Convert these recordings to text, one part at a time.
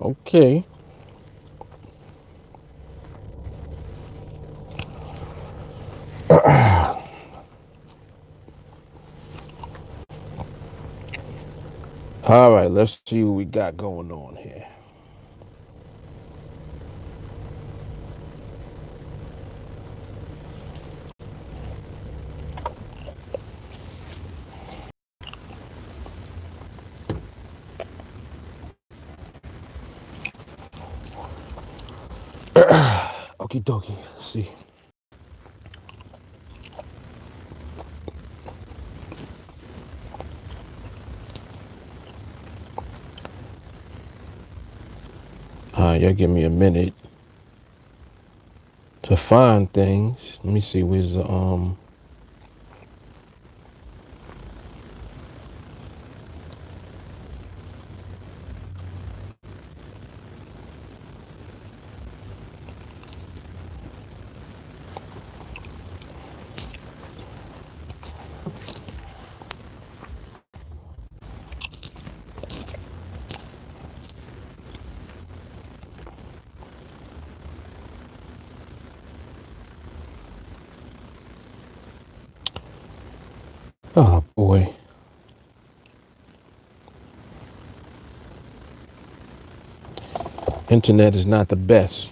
Okay. All right, let's see what we got going on here. Okie dokie. Let's see. Y'all give me a minute to find things. Let me see. Where's the Oh boy. Internet is not the best.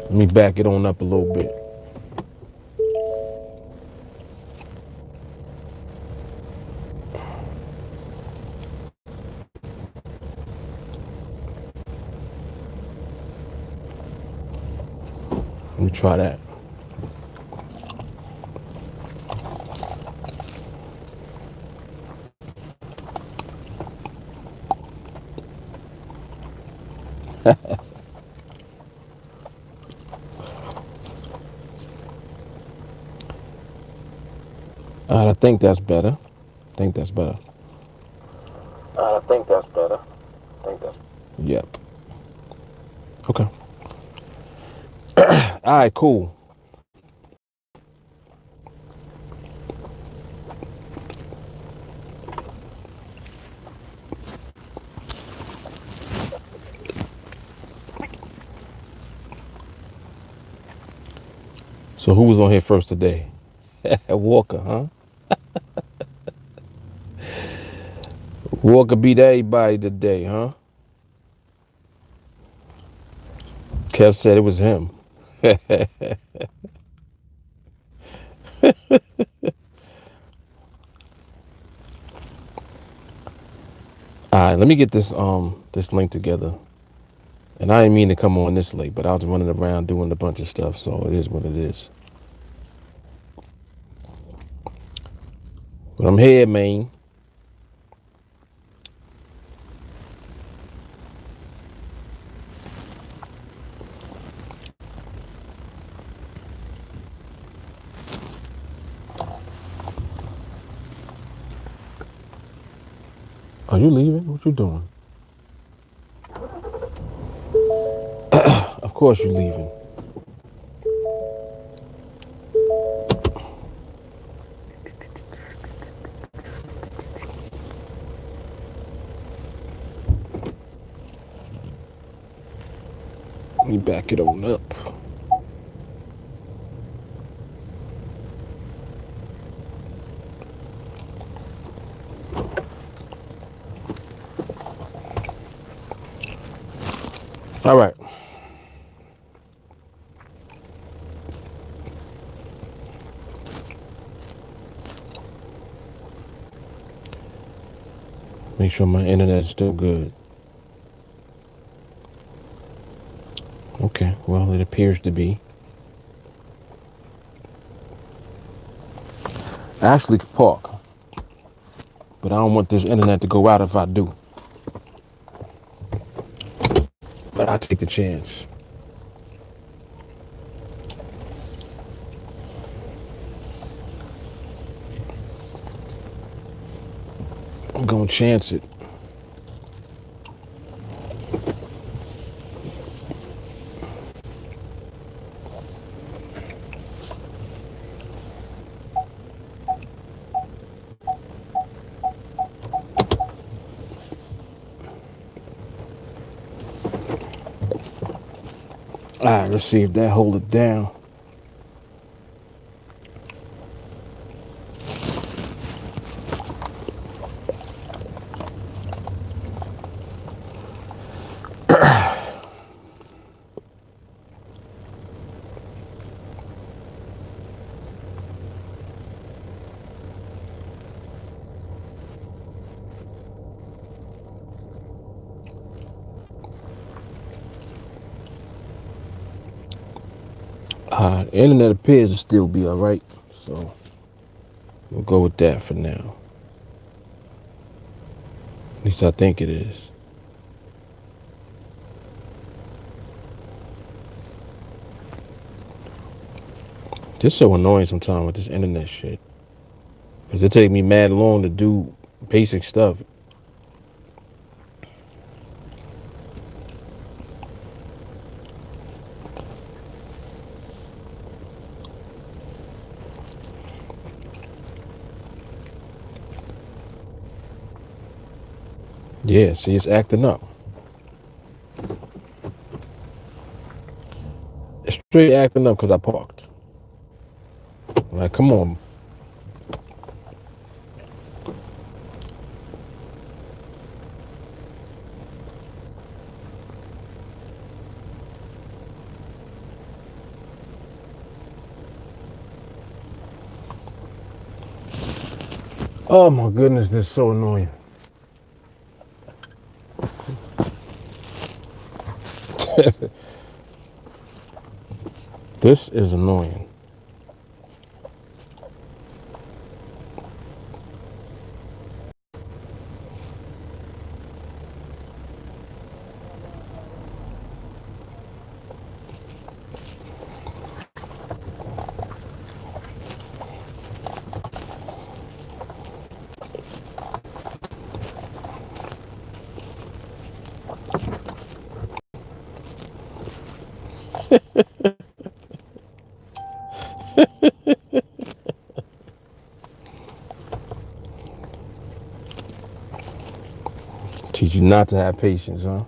Let me back it on up a little bit. Let me try that. All right, I think that's better. I think that's better. I think that's better. Yep. Okay. All right, cool. So who was on here first today? Walker, huh? Walker beat everybody today, huh? Kev said it was him. All right, let me get this link together. And I didn't mean to come on this late, but I was running around doing a bunch of stuff, so it is what it is. But I'm here, man. Are you leaving? What you doing? Of course you're leaving. Let me back it on up. All right. Make sure my internet is still good. Okay, well, it appears to be. I actually could park, but I don't want this internet to go out if I do. But I'll take the chance. I'm gonna chance it. All right, let's see if that hold it down. Internet appears to still be all right, so we'll go with that for now. At least I think it is. This is so annoying sometimes with this internet shit. Because it take me mad long to do basic stuff. Yeah, see, it's acting up. It's straight acting up because I parked. Like, come on. Oh my goodness, this is so annoying. This is annoying. Teach you not to have patience, huh?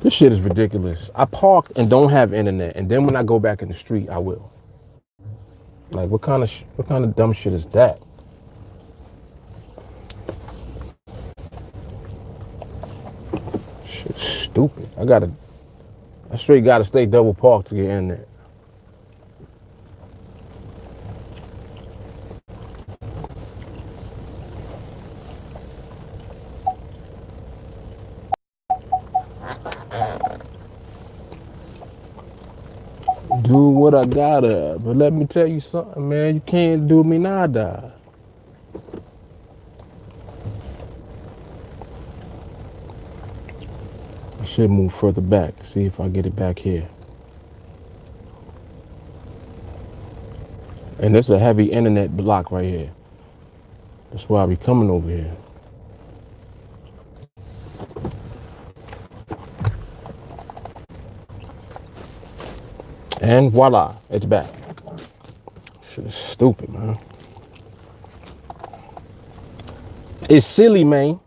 This shit is ridiculous. I parked and don't have internet, and then when I go back in the street, I will. Like, what kind of dumb shit is that? Shit's stupid. I straight gotta stay double parked to get internet. Do what I gotta, but let me tell you something, man. You can't do me nada. I should move further back. See if I get it back here. And there's a heavy internet block right here. That's why I be coming over here. And voila, it's back. Shit is stupid, man. It's silly, man.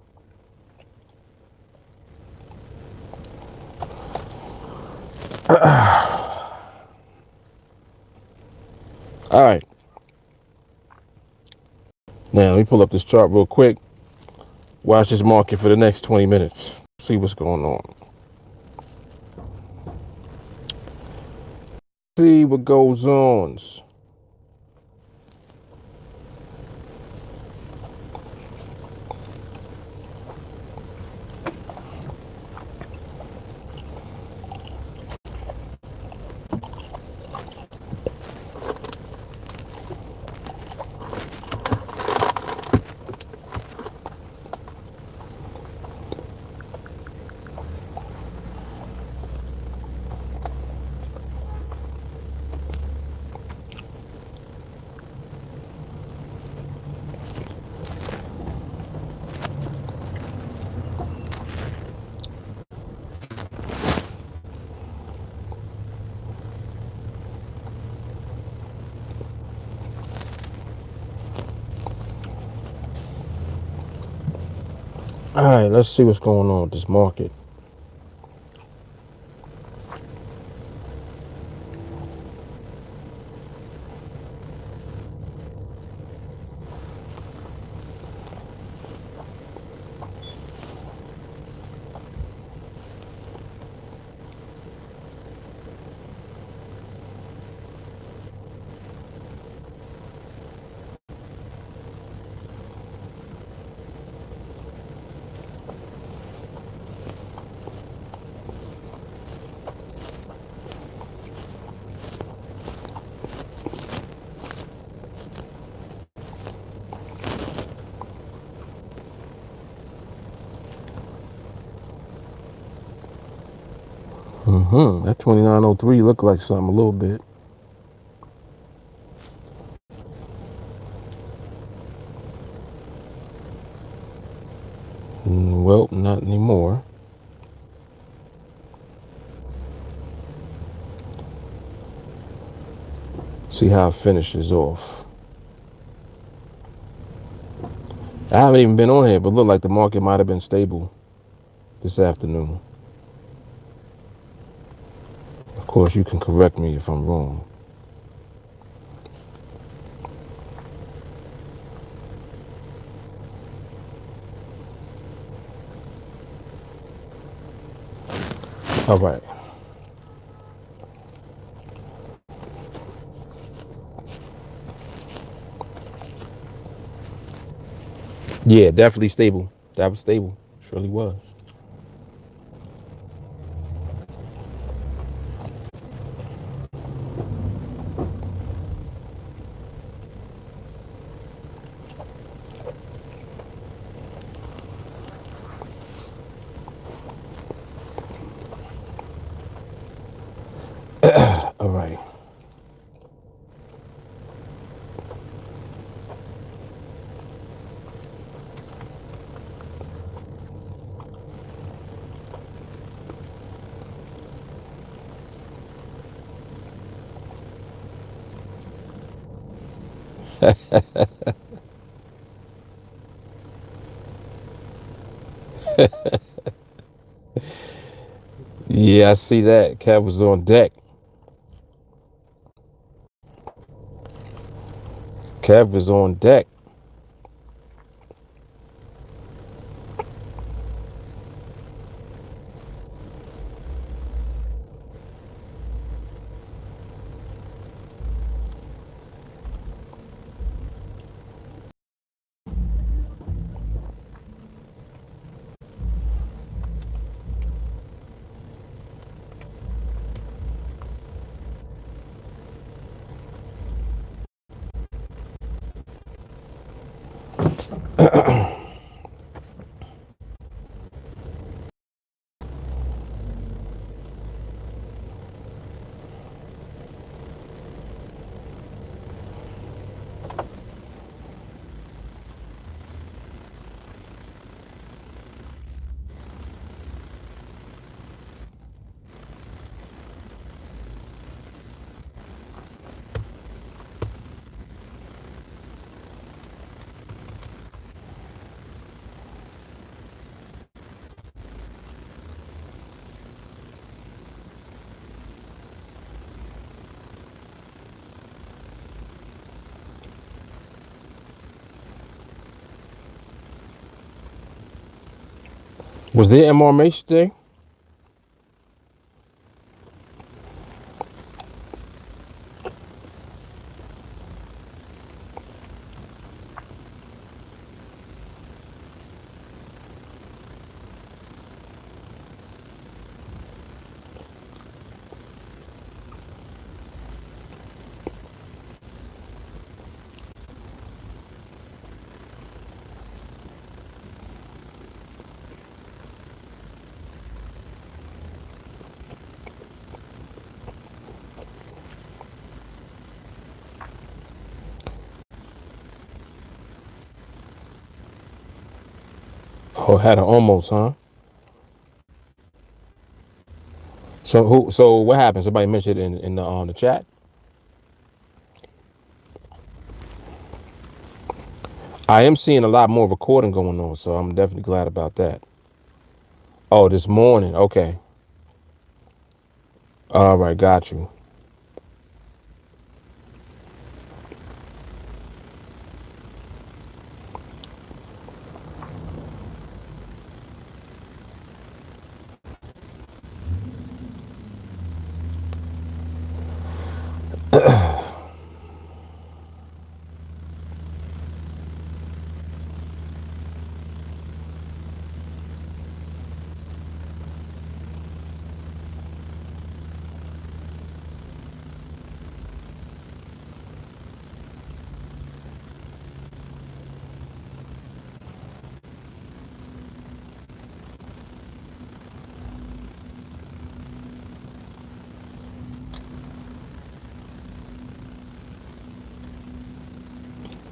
All right. Now, let me pull up this chart real quick. Watch this market for the next 20 minutes. See what's going on. See what goes on. All right, let's see what's going on with this market. That 2903 looked like something a little bit. Well, not anymore. See how it finishes off. I haven't even been on here, but look like the market might have been stable this afternoon. Of course, you can correct me if I'm wrong. All right. Yeah, definitely stable. That was stable. Surely was. All right. Yeah, I see that. Kev was on deck. Kev was on deck. Was there MRMA today? Oh, had an almost, huh? So who? So what happened? Somebody mentioned it in the chat. I am seeing a lot more recording going on, so I'm definitely glad about that. Oh, this morning. Okay. All right, got you.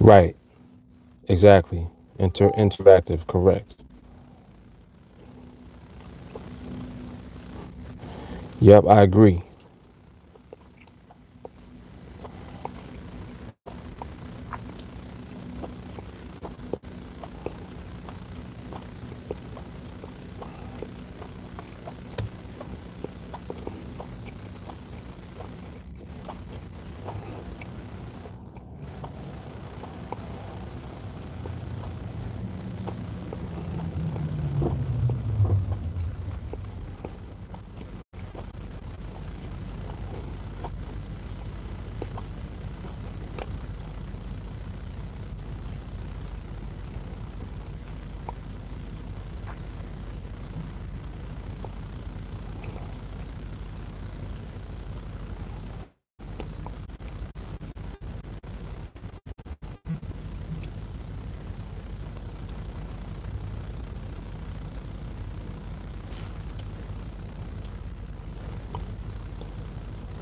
Right. Exactly. Interactive. Correct. Yep, I agree.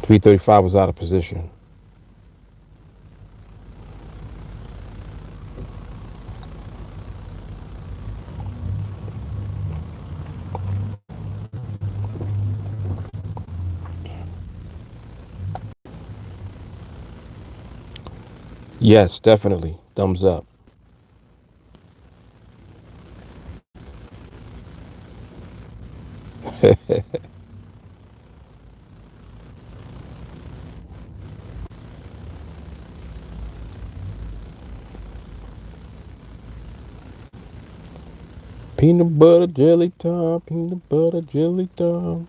$335 was out of position. Yes, definitely. Thumbs up. Peanut butter jelly time. Peanut butter jelly time.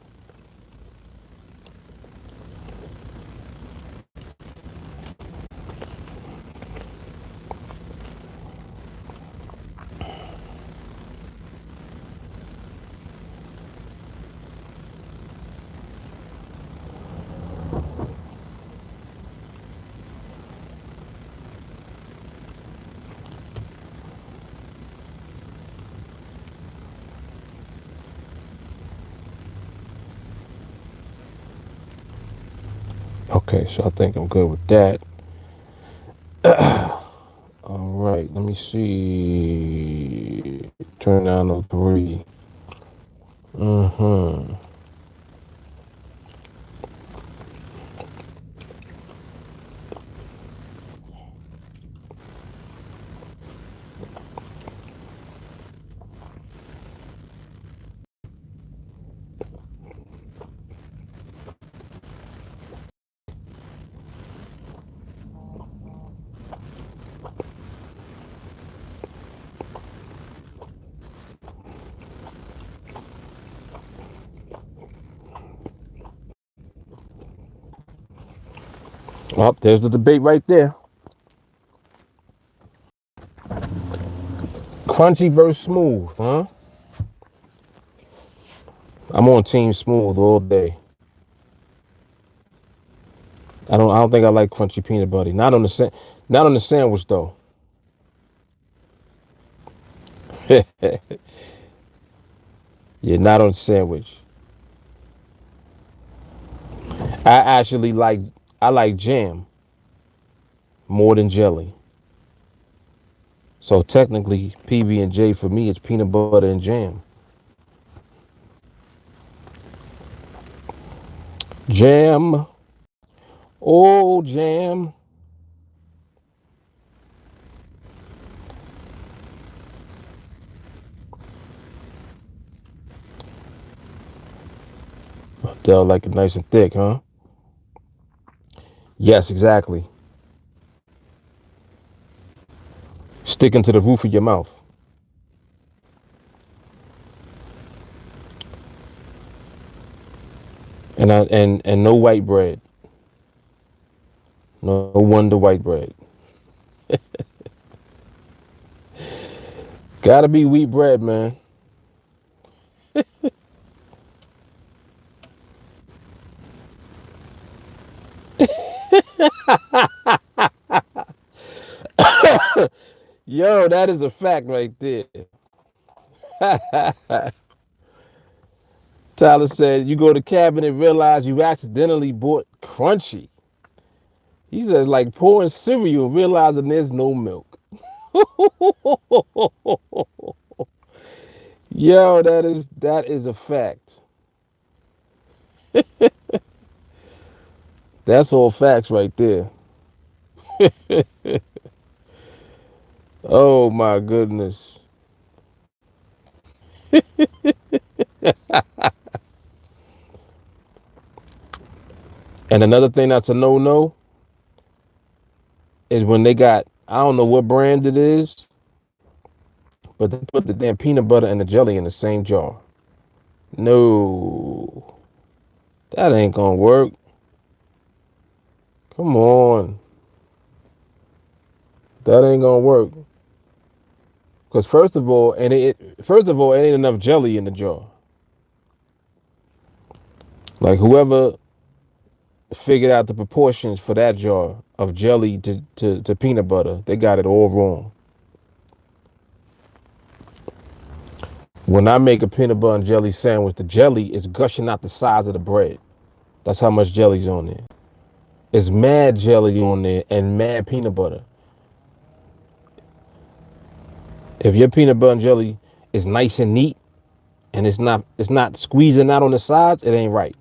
Okay, so I think I'm good with that. All right, let me see. Turn down to 3. Mm-hmm. Oh, there's the debate right there. Crunchy versus smooth, huh? I'm on team smooth all day. I don't think I like crunchy peanut butter. Not on the sandwich though. Yeah, not on the sandwich. I actually like jam more than jelly. So technically, PB and J for me is peanut butter and jam. Jam, oh jam. They'll like it nice and thick, huh? Yes, exactly. Sticking to the roof of your mouth. And no white bread. No wonder white bread. Gotta be wheat bread, man. Yo, that is a fact right there. Tyler said, you go to cabinet and realize you accidentally bought crunchy. He says, like pouring cereal and realizing there's no milk. Yo, that is a fact. That's all facts right there. Oh my goodness. And another thing that's a no-no is when they got, I don't know what brand it is, but they put the damn peanut butter and the jelly in the same jar. No, that ain't gonna work. Come on. That ain't gonna work. Because first of all, it ain't enough jelly in the jar. Like whoever figured out the proportions for that jar of jelly to peanut butter, they got it all wrong. When I make a peanut butter and jelly sandwich, the jelly is gushing out the size of the bread. That's how much jelly's on there. It's mad jelly on there and mad peanut butter. If your peanut butter and jelly is nice and neat and it's not squeezing out on the sides, it ain't right.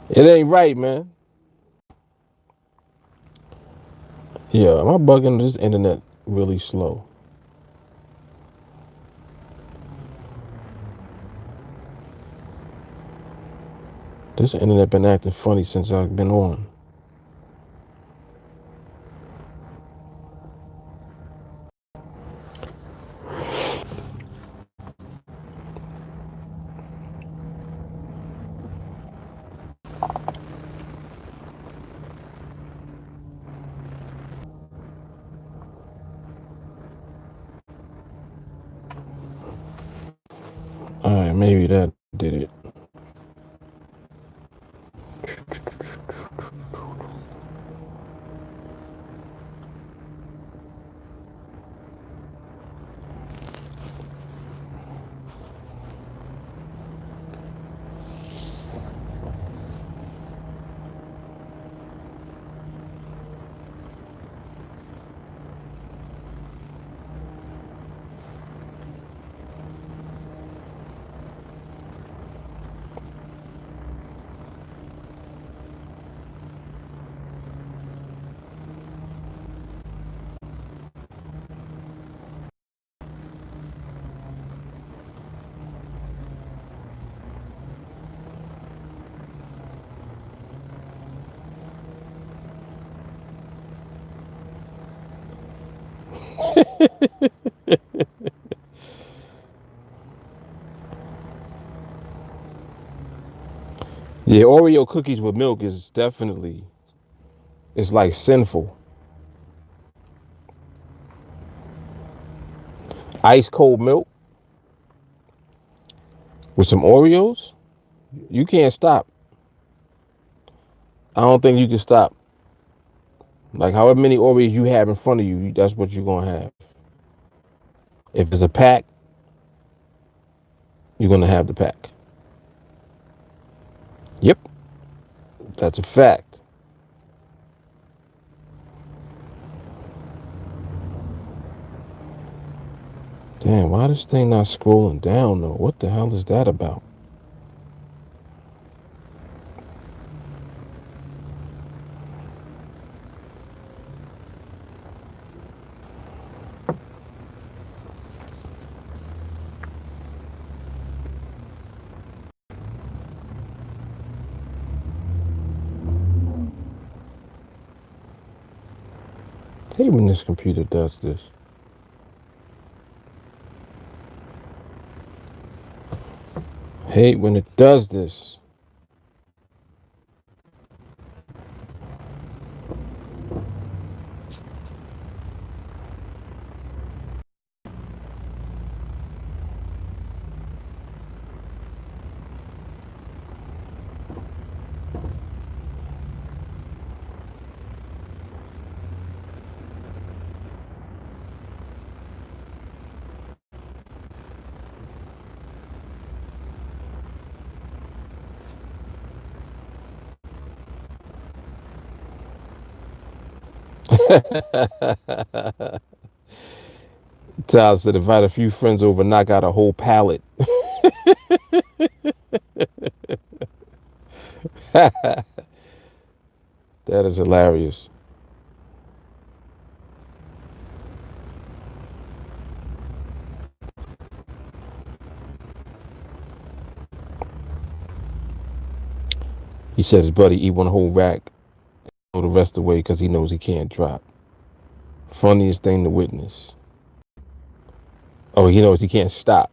It ain't right, man. Yeah, am I bugging? This internet really slow? This internet been acting funny since I've been on. All right, maybe that did it. Yeah, Oreo cookies with milk is definitely, it's like sinful. Ice cold milk with some Oreos, you can't stop. I don't think you can stop. Like however many Oreos you have in front of you, that's what you're gonna have. If it's a pack, you're gonna have the pack. Yep, that's a fact. Damn, why this thing not scrolling down though? What the hell is that about? Hate when this computer does this. Hate when it does this. Tyler said, invite a few friends over, knock out a whole pallet. That is hilarious. He said his buddy eat one whole rack, throw the rest away because he knows he can't drop. Funniest thing to witness. Oh, he knows he can't stop.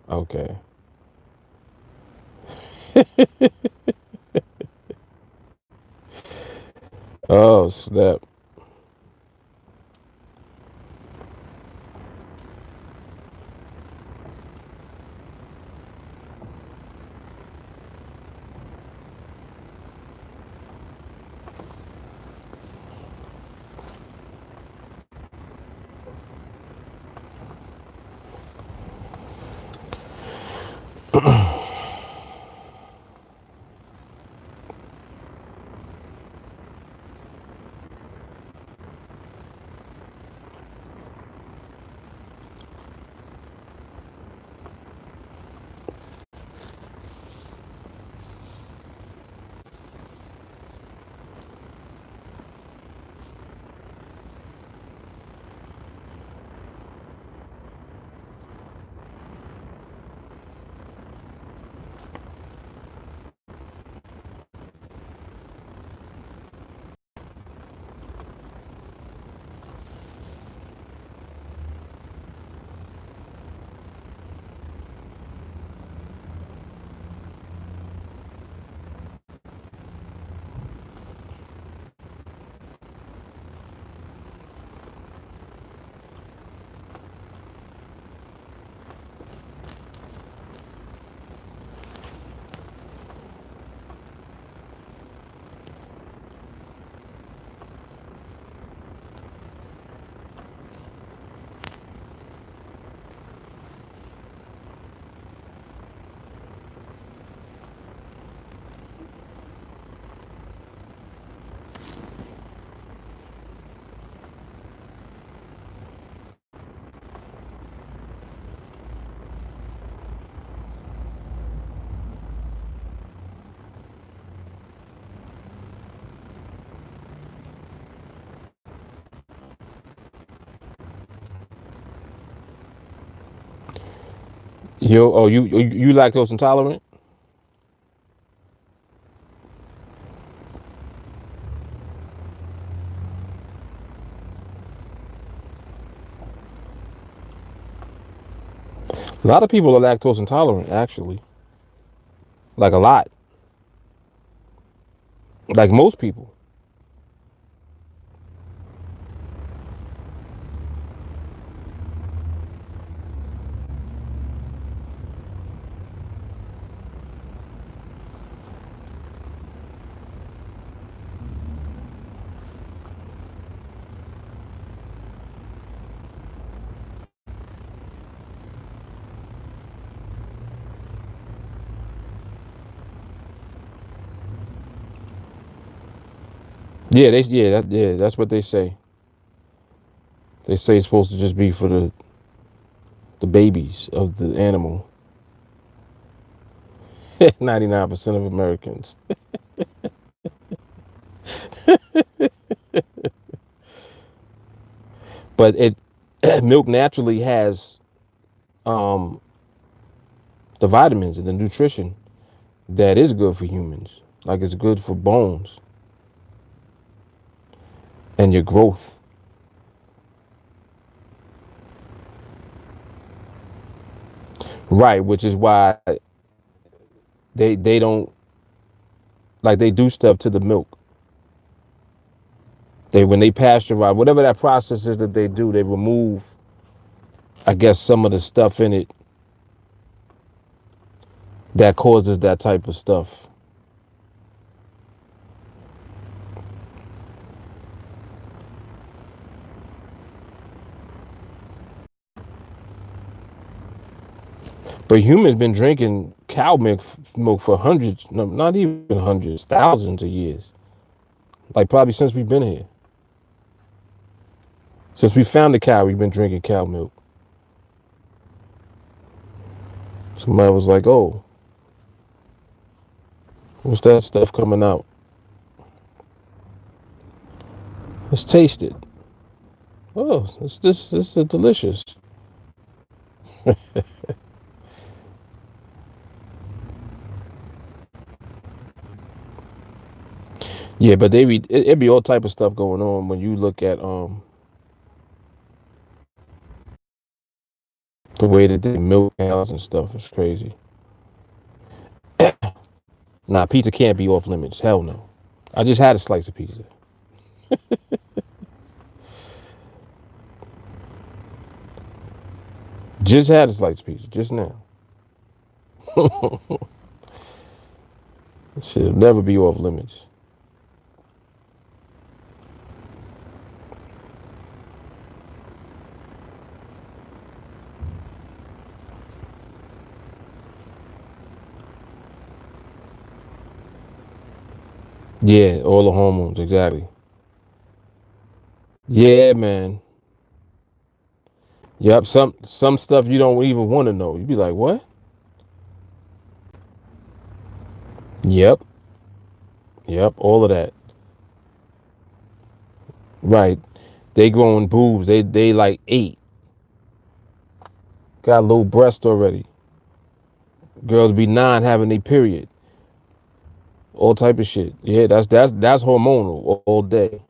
Okay. Oh, snap. You lactose intolerant? A lot of people are lactose intolerant, actually. Like a lot. Like most people. That's what they say. They say it's supposed to just be for the babies of the animal. 99% of Americans. But it milk naturally has um, the vitamins and the nutrition that is good for humans. Like it's good for bones and your growth. Right, which is why they don't like they do stuff to the milk. They when they pasteurize whatever that process is that they do, they remove, I guess, some of the stuff in it that causes that type of stuff. But humans been drinking cow milk for hundreds, no, not even hundreds, thousands of years. Like probably since we've been here. Since we found the cow, we've been drinking cow milk. Somebody was like, "Oh, what's that stuff coming out? Let's taste it. Oh, this is delicious." Yeah, but it be all type of stuff going on when you look at the way that they milk cows and stuff. It's crazy. Nah, pizza can't be off limits. Hell no. I just had a slice of pizza. Just had a slice of pizza just now. Should never be off limits. Yeah, all the hormones, exactly. Yeah, man. Yep, some stuff you don't even want to know. You be like, what? Yep, yep, all of that. Right. They growing boobs. They like 8. Got a little breast already. Girls be 9 having a period. All type of shit. Yeah, that's hormonal all day.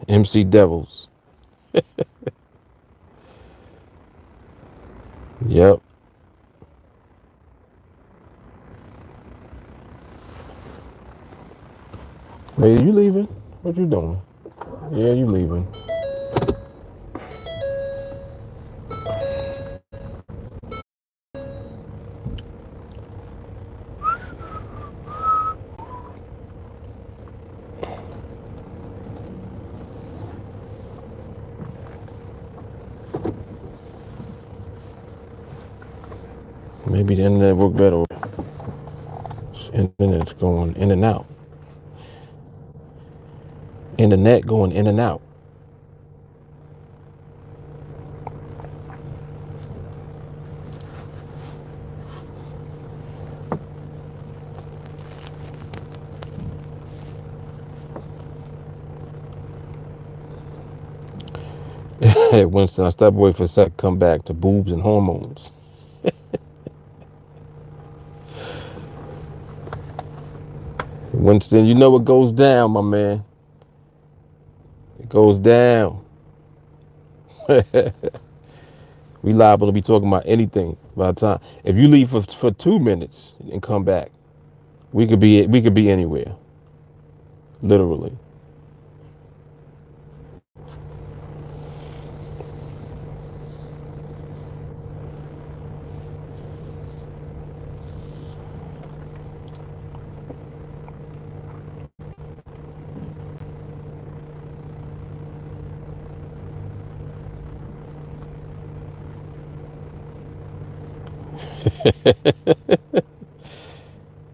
MC Devils. Yep. Hey, you leaving? What you doing? Yeah, you leaving. Maybe the internet work better. Internet's going in and out. Internet going in and out. Hey, Winston, I stepped away for a sec, come back to boobs and hormones. Winston, you know what goes down, my man. It goes down. We liable to be talking about anything by the time. If you leave for 2 minutes and come back, we could be anywhere, literally.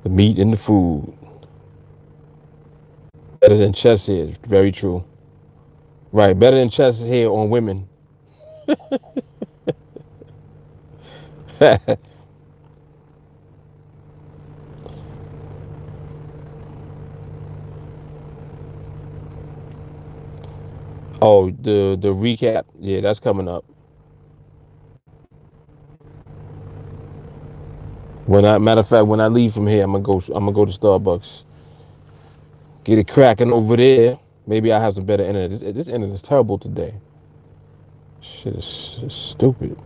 The meat and the food. Better than chest hair. Very true. Right. Better than chest hair on women. Oh, the recap. Yeah, that's coming up. Matter of fact, when I leave from here, I'm gonna go to Starbucks. Get it cracking over there. Maybe I have some better internet. This internet is terrible today. Shit is stupid.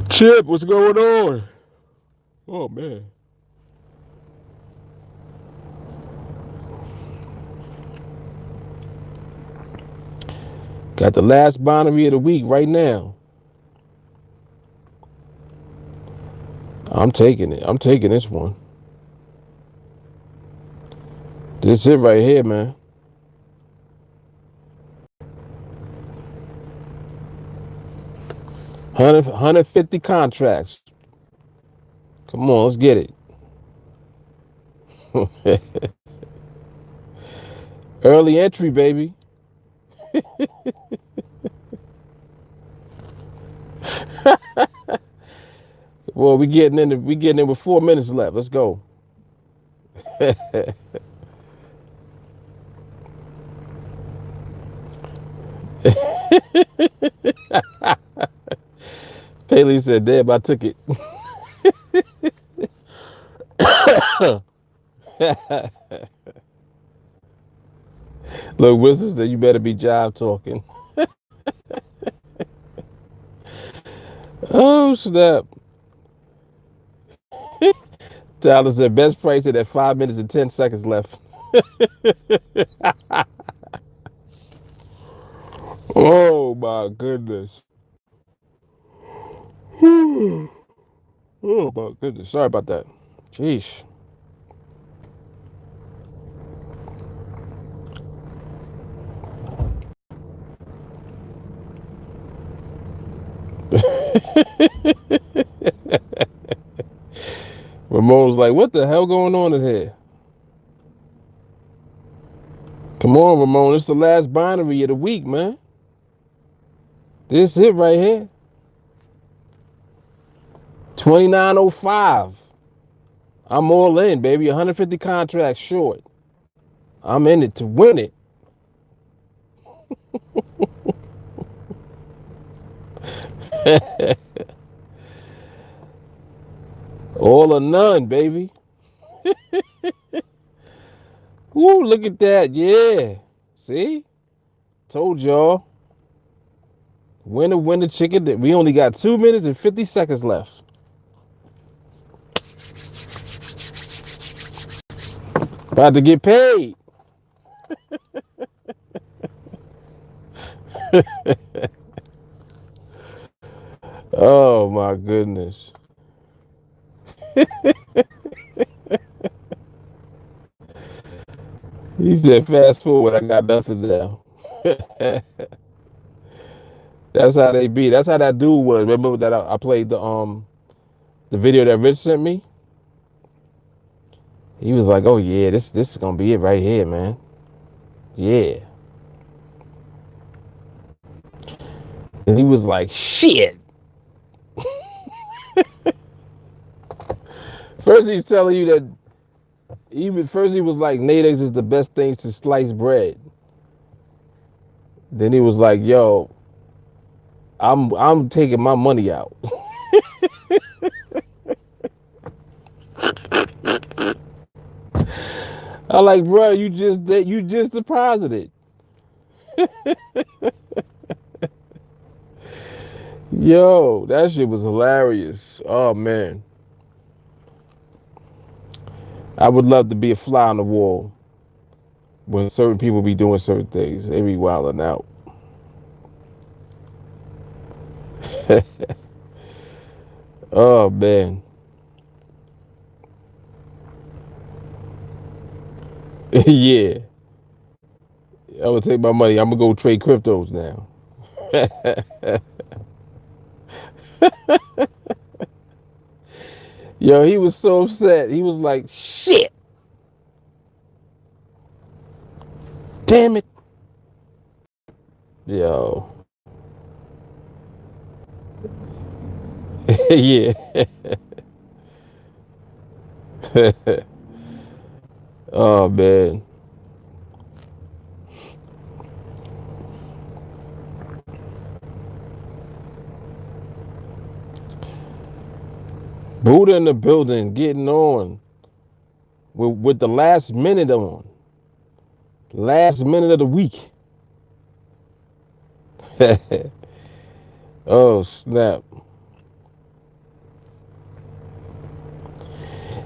Chip, what's going on? Oh man. Got the last binary of the week right now. I'm taking it. I'm taking this one. This it right here, man. 150 contracts. Come on, let's get it. Early entry, baby. Well, we getting in with 4 minutes left. Let's go. Paley said, "Damn, I took it." Look, Wilson said, "You better be jive talking." Oh snap! Tyler said, "Best price at 5 minutes and 10 seconds left." Oh my goodness! Oh my goodness! Sorry about that. Jeez. Ramon's like, "What the hell going on in here?" Come on, Ramon. It's the last binary of the week, man. This it right here. 2905. I'm all in, baby. 150 contracts short. I'm in it to win it. All or none, baby. Woo, look at that. Yeah. See? Told y'all. Winner, winner, chicken. We only got 2 minutes and 50 seconds left. About to get paid. Oh my goodness. He said, "Fast forward, I got nothing now." That's how they be. That's how that dude was. Remember that I played the video that Rich sent me? He was like, "Oh yeah, this is gonna be it right here, man." Yeah. And he was like, "Shit." First he's telling you that even first he was like, "NADEX is the best thing to slice bread." Then he was like, "Yo, I'm taking my money out." I like, bro, you just deposited. Yo, that shit was hilarious. Oh man. I would love to be a fly on the wall when certain people be doing certain things. They be wilding out. Oh man. Yeah. I'm gonna take my money. I'm gonna go trade cryptos now. Yo, he was so upset. He was like, "Shit. Damn it." Yo. Yeah. Oh man. Buddha in the building, getting on with the last minute on, last minute of the week. Oh snap!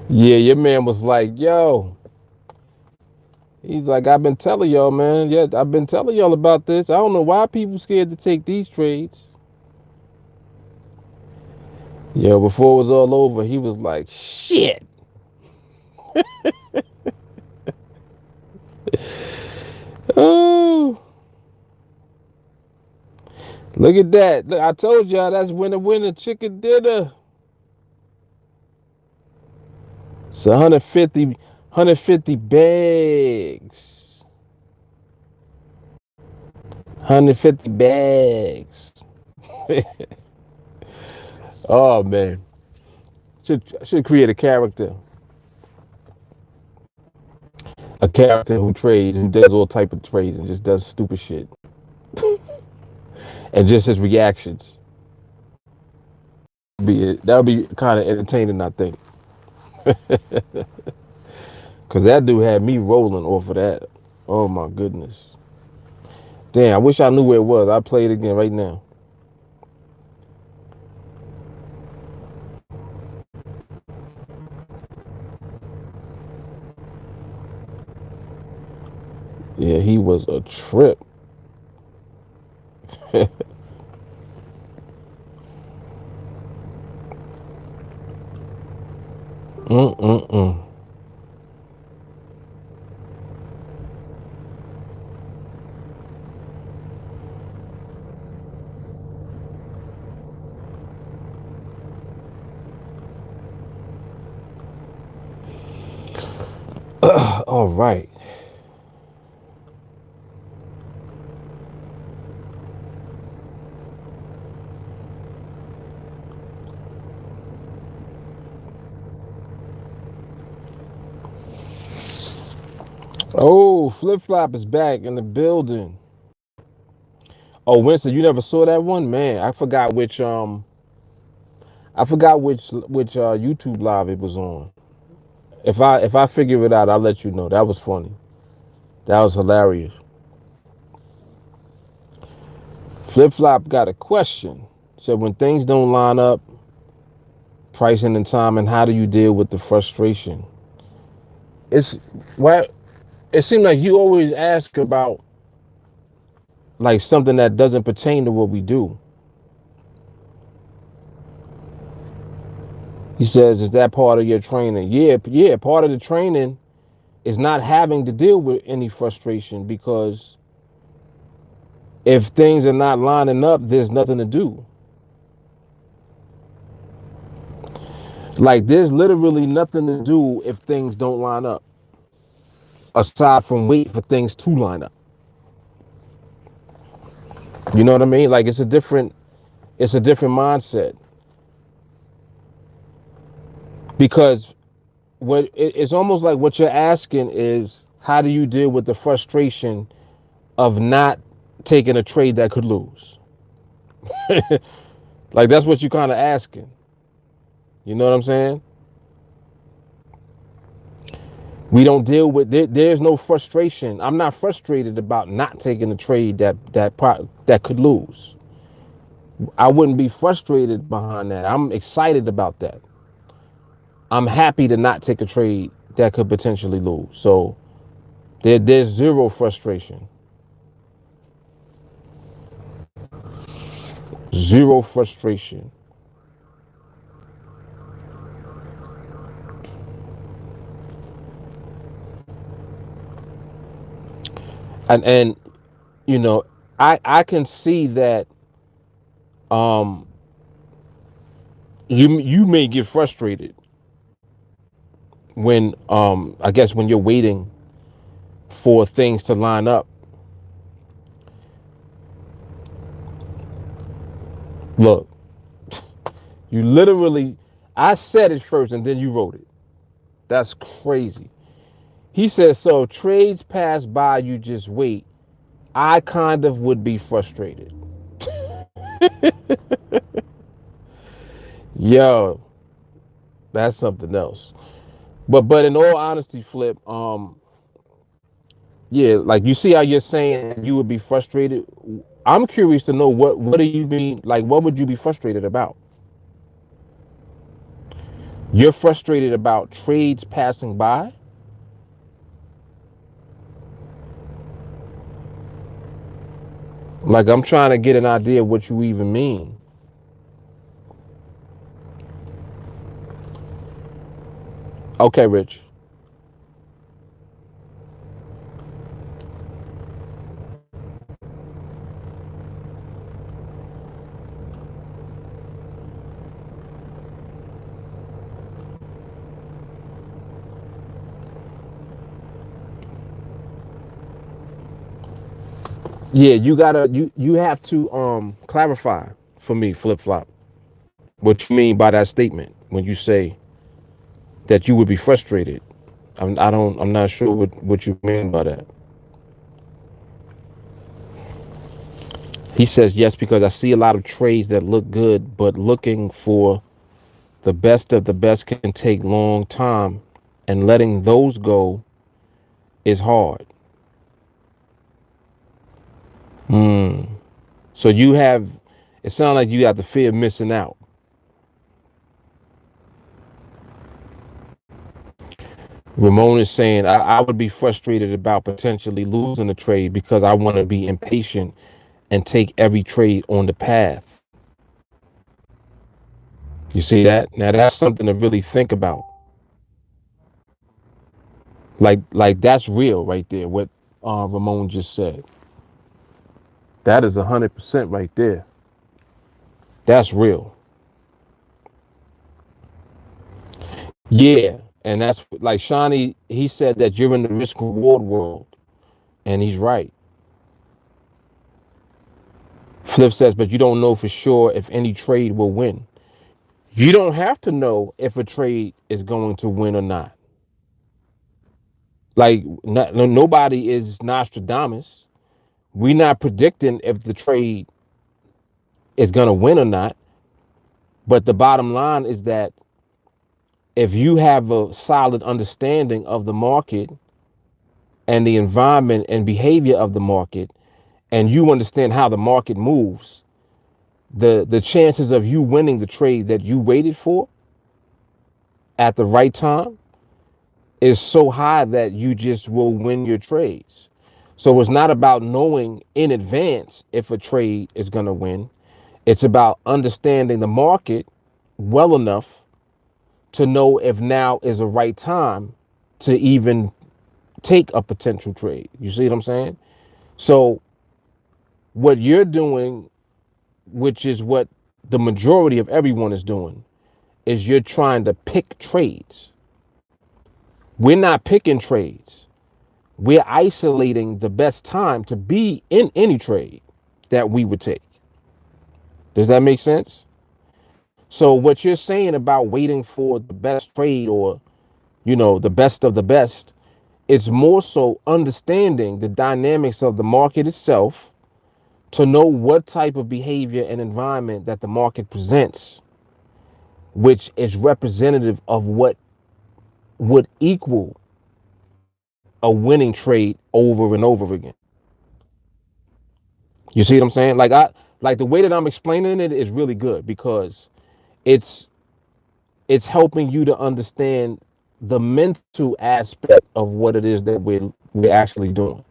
Yeah, your man was like, "Yo," he's like, "I've been telling y'all, man. Yeah, I've been telling y'all about this. I don't know why people scared to take these trades." Yeah, before it was all over, he was like, "Shit." Oh, look at that! Look, I told y'all that's winner chicken dinner. It's 150 bags. 150 bags. Oh man, should create a character who trades, who does all type of trades and just does stupid shit, and just his reactions. That would be kind of entertaining, I think, because that dude had me rolling off of that. Oh my goodness, damn! I wish I knew where it was. I'll play it again right now. Yeah, he was a trip. Mm-mm-mm. All right. Oh, Flip Flop is back in the building. Oh, Winston, you never saw that one? Man, I forgot which YouTube live it was on. If I figure it out, I'll let you know. That was funny. That was hilarious. Flip Flop got a question. Said when things don't line up, pricing and time, and how do you deal with the frustration? It's what it seems like you always ask about like something that doesn't pertain to what we do. He says, is that part of your training? Yeah, part of the training is not having to deal with any frustration because if things are not lining up, there's nothing to do. Like there's literally nothing to do if things don't line up, aside from wait for things to line up. You know what I mean? Like it's a different mindset because it's almost like what you're asking is how do you deal with the frustration of not taking a trade that could lose? Like that's what you're kind of asking. You know what I'm saying? We don't deal with there's no frustration. I'm not frustrated about not taking a trade that could lose. I wouldn't be frustrated behind that. I'm excited about that. I'm happy to not take a trade that could potentially lose. So there's zero frustration. Zero frustration. And you know, I can see that um you may get frustrated when I guess when you're waiting for things to line up. Look, you literally I said it first and then you wrote it. That's crazy. He says, so trades pass by, you just wait. I kind of would be frustrated. Yo, that's something else. But in all honesty, Flip, yeah, like you see how you're saying you would be frustrated. I'm curious to know what do you mean? Like, what would you be frustrated about? You're frustrated about trades passing by? Like, I'm trying to get an idea of what you even mean. Okay, Rich. Yeah, you have to clarify for me, Flip Flop, what you mean by that statement when you say that you would be frustrated. I'm not sure what you mean by that. He says yes because I see a lot of trades that look good, but looking for the best of the best can take long time, and letting those go is hard. Hmm. So you have, it sounds like you got the fear of missing out. Ramon is saying, I would be frustrated about potentially losing a trade because I want to be impatient and take every trade on the path. You see that? Now that's something to really think about. Like that's real right there. What Ramon just said. That is 100% right there. That's real. Yeah, and that's like Shawnee. He said that you're in the risk reward world, and he's right. Flip says, but you don't know for sure if any trade will win. You don't have to know if a trade is going to win or not. Like nobody is Nostradamus. We're not predicting if the trade is going to win or not. But the bottom line is that if you have a solid understanding of the market and the environment and behavior of the market, and you understand how the market moves, the chances of you winning the trade that you waited for at the right time is so high that you just will win your trades. So it's not about knowing in advance if a trade is going to win. It's about understanding the market well enough to know if now is the right time to even take a potential trade. You see what I'm saying? So what you're doing, which is what the majority of everyone is doing, is you're trying to pick trades. We're not picking trades. We're isolating the best time to be in any trade that we would take. Does that make sense? So what you're saying about waiting for the best trade or, the best of the best, it's more so understanding the dynamics of the market itself to know what type of behavior and environment that the market presents, which is representative of what would equal a winning trade over and over again. You see what I'm saying? Like the way that I'm explaining it is really good because it's it's helping you to understand the mental aspect of what it is that we're actually doing.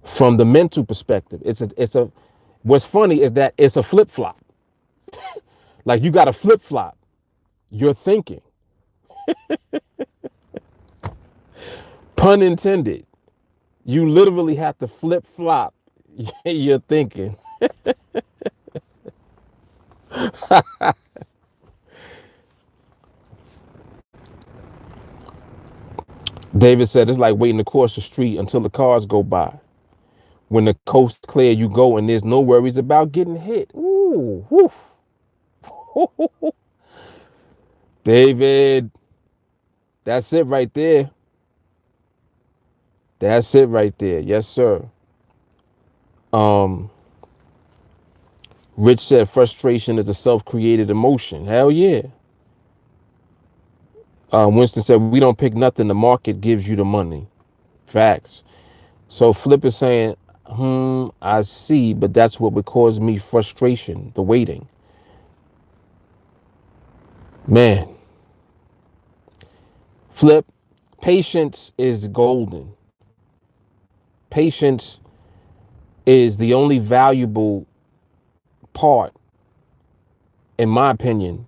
From the mental perspective, it's a what's funny is that it's a flip-flop. Like you got to flip-flop your thinking. Pun intended. You literally have to flip-flop your thinking. David said it's like waiting across the street until the cars go by. When the coast clear, you go and there's no worries about getting hit. Ooh, whew. David, That's it right there. That's it right there. Yes, sir. Um, Rich said frustration is a self-created emotion. Hell yeah. Winston said we don't pick nothing. The market gives you the money. Facts. So Flip is saying, I see, but that's what would cause me frustration, the waiting. Man, Flip, patience is golden. Patience is the only valuable part, in my opinion,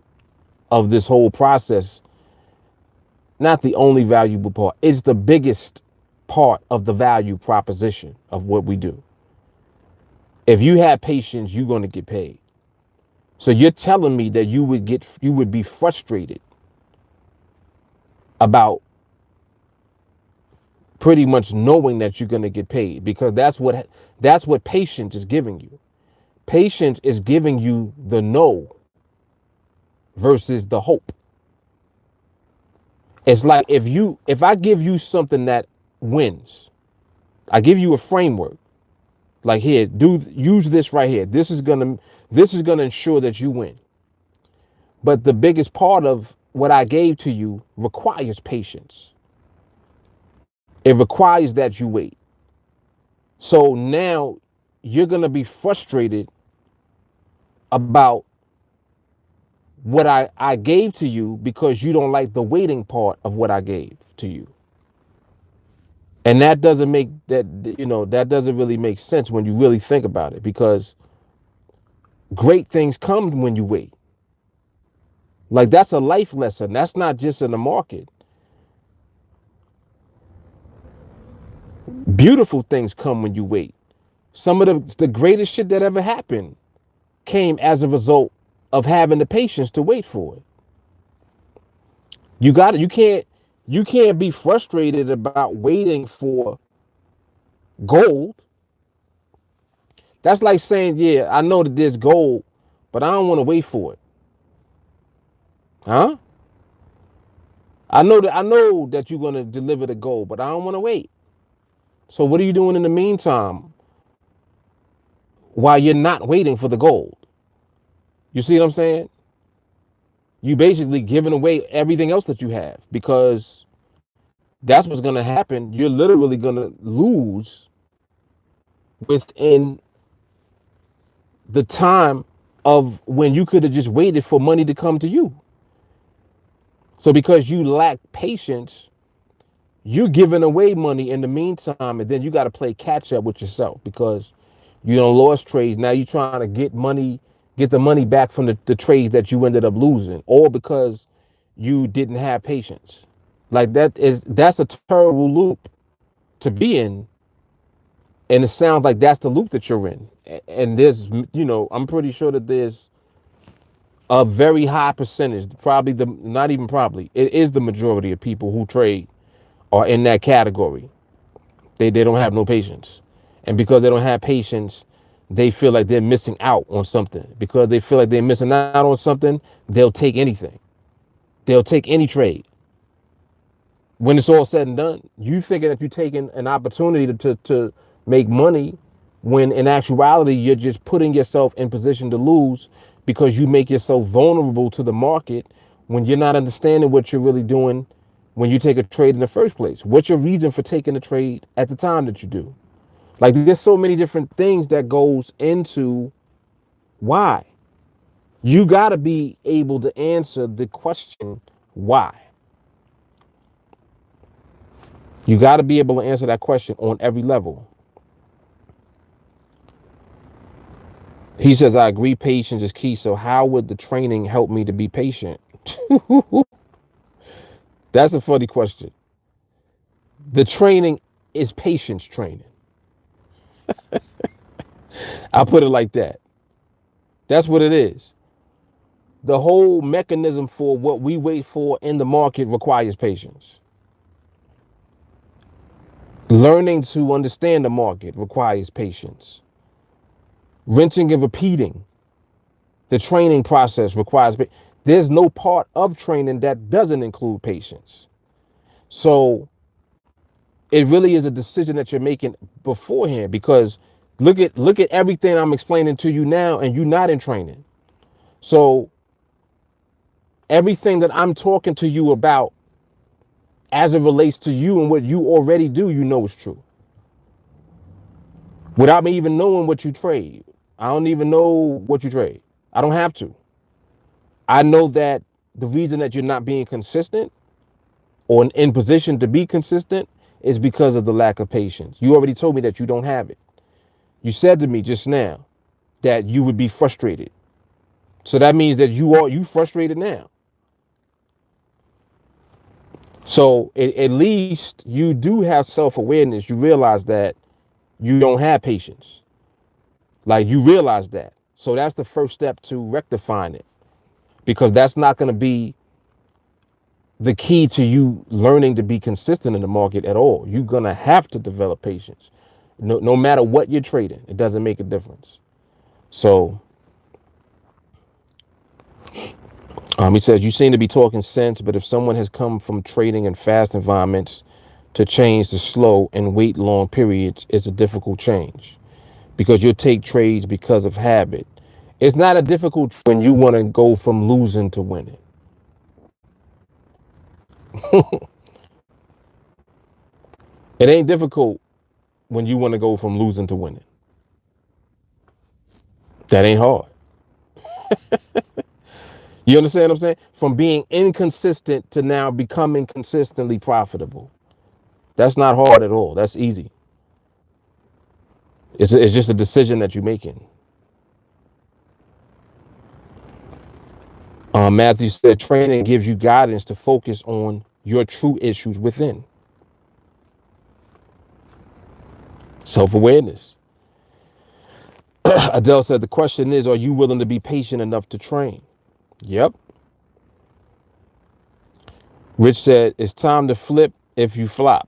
of this whole process. Not the only valuable part, it's the biggest part of the value proposition of what we do. If you have patience, you're going to get paid. So you're telling me that you would be frustrated about pretty much knowing that you're going to get paid, because that's what patience is giving you. Patience is giving you the no versus the hope. It's like if I give you something that wins, I give you a framework. Like, here, use this right here. This is gonna ensure that you win. But the biggest part of what I gave to you requires patience. It requires that you wait. So now you're gonna be frustrated about what I gave to you because you don't like the waiting part of what I gave to you. And that doesn't make that doesn't really make sense when you really think about it, because great things come when you wait. Like, that's a life lesson. That's not just in the market. Beautiful things come when you wait. Some of the greatest shit that ever happened came as a result of having the patience to wait for it. You can't be frustrated about waiting for gold. That's like saying, yeah, I know that there's gold, but I don't want to wait for it. Huh? I know that you're gonna deliver the gold, but I don't want to wait. So what are you doing in the meantime while you're not waiting for the gold? You see what I'm saying? You basically giving away everything else that you have, because that's what's gonna happen. You're literally gonna lose within the time of when you could have just waited for money to come to you. So because you lack patience, you're giving away money in the meantime, and then you got to play catch up with yourself because you don't lost trades. Now you're trying to get the money back from the trades that you ended up losing, all because you didn't have patience. Like, that's a terrible loop to be in, and it sounds like that's the loop that you're in. And I'm pretty sure that there's a very high percentage, probably not even probably, it is the majority of people who trade are in that category. They don't have no patience. And because they don't have patience, they feel like they're missing out on something. Because they feel like they're missing out on something, they'll take anything. They'll take any trade. When it's all said and done, you thinking that you're taking an opportunity to make money, when in actuality, you're just putting yourself in position to lose, because you make yourself vulnerable to the market when you're not understanding what you're really doing when you take a trade in the first place. What's your reason for taking the trade at the time that you do? Like, there's so many different things that goes into why. You got to be able to answer the question, why? You got to be able to answer that question on every level. He says, I agree, patience is key. So how would the training help me to be patient? That's a funny question. The training is patience training. I'll put it like that. That's what it is. The whole mechanism for what we wait for in the market requires patience. Learning to understand the market requires patience. Rinsing and repeating the training process requires. There's no part of training that doesn't include patience. So it really is a decision that you're making beforehand, because look at everything I'm explaining to you now, and you're not in training. So everything that I'm talking to you about as it relates to you and what you already do, you know is true. Without me even knowing what you trade. I don't even know what you trade. I don't have to. I know that the reason that you're not being consistent or in position to be consistent is because of the lack of patience. You already told me that you don't have it. You said to me just now that you would be frustrated. So that means that you frustrated now. So at least you do have self-awareness. You realize that you don't have patience. Like, you realize that. So that's the first step to rectifying it, because that's not going to be the key to you learning to be consistent in the market at all. You're going to have to develop patience. No matter what you're trading, it doesn't make a difference. So he says, you seem to be talking sense, but if someone has come from trading in fast environments to change to slow and wait long periods, it's a difficult change, because you'll take trades because of habit. It's not a difficult when you want to go from losing to winning. It ain't difficult when you want to go from losing to winning. That ain't hard. You understand what I'm saying? From being inconsistent to now becoming consistently profitable. That's not hard at all. That's easy. It's just a decision that you're making. Matthew said training gives you guidance to focus on your true issues within. Self-awareness. Adele said the question is, are you willing to be patient enough to train? Yep. Rich said it's time to flip if you flop.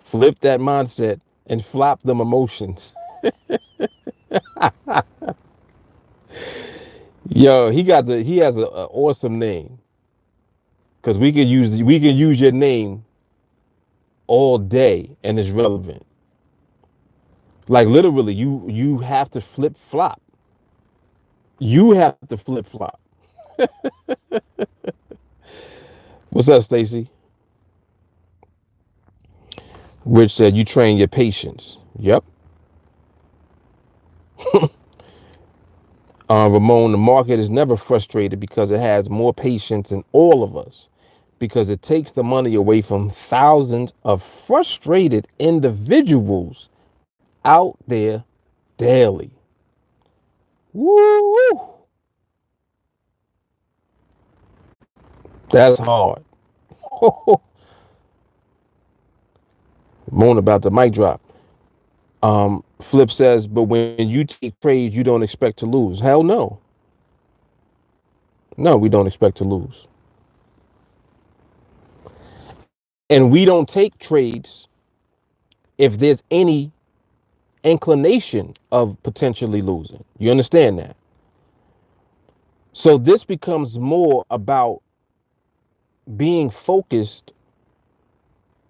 Flip that mindset and flop them emotions. Yo, he has an awesome name, because we can use your name all day and it's relevant. Like, literally, you have to flip flop. You have to flip flop. What's up, Stacy? Rich said you train your patience. Yep. Ramon, the market is never frustrated because it has more patience than all of us, because it takes the money away from thousands of frustrated individuals out there daily. Woo! That's hard. Moan about the mic drop. Flip says, but when you take trades, you don't expect to lose. Hell no. No, we don't expect to lose. And we don't take trades if there's any inclination of potentially losing. You understand that? So this becomes more about being focused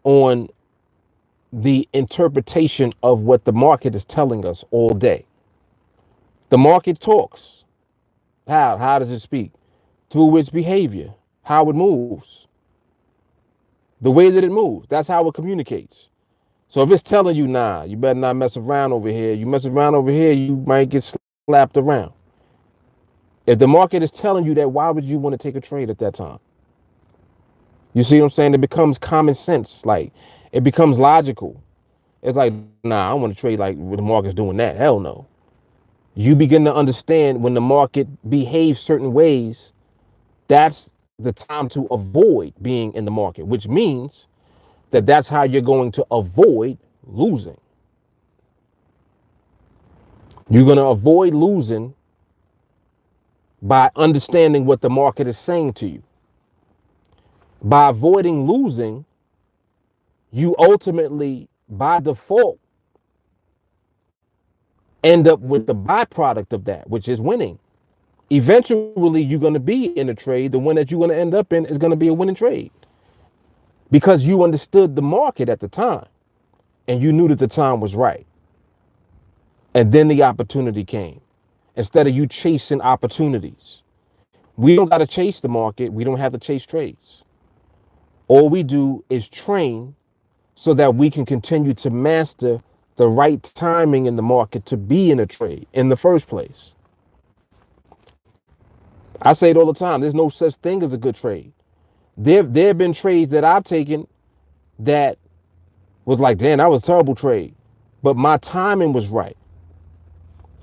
on the interpretation of what the market is telling us all day. The market talks. How does it speak? Through its behavior, how it moves, the way that it moves. That's how it communicates. So if it's telling you, nah, you better not mess around over here. You mess around over here, you might get slapped around. If the market is telling you that, why would you want to take a trade at that time? You see what I'm saying? It becomes common sense. Like, it becomes logical. It's like, nah, I don't want to trade like when the market's doing that. Hell no. You begin to understand when the market behaves certain ways, that's the time to avoid being in the market, which means that that's how you're going to avoid losing. You're going to avoid losing by understanding what the market is saying to you. By avoiding losing, you ultimately, by default, end up with the byproduct of that, which is winning. Eventually, you're going to be in a trade. The one that you're going to end up in is going to be a winning trade. because you understood the market at the time and you knew that the time was right. And then the opportunity came. Instead of you chasing opportunities, we don't got to chase the market. We don't have to chase trades. All we do is train so that we can continue to master the right timing in the market to be in a trade in the first place. I say it all the time. There's no such thing as a good trade. There have been trades that I've taken that was like, damn, that was a terrible trade. But my timing was right.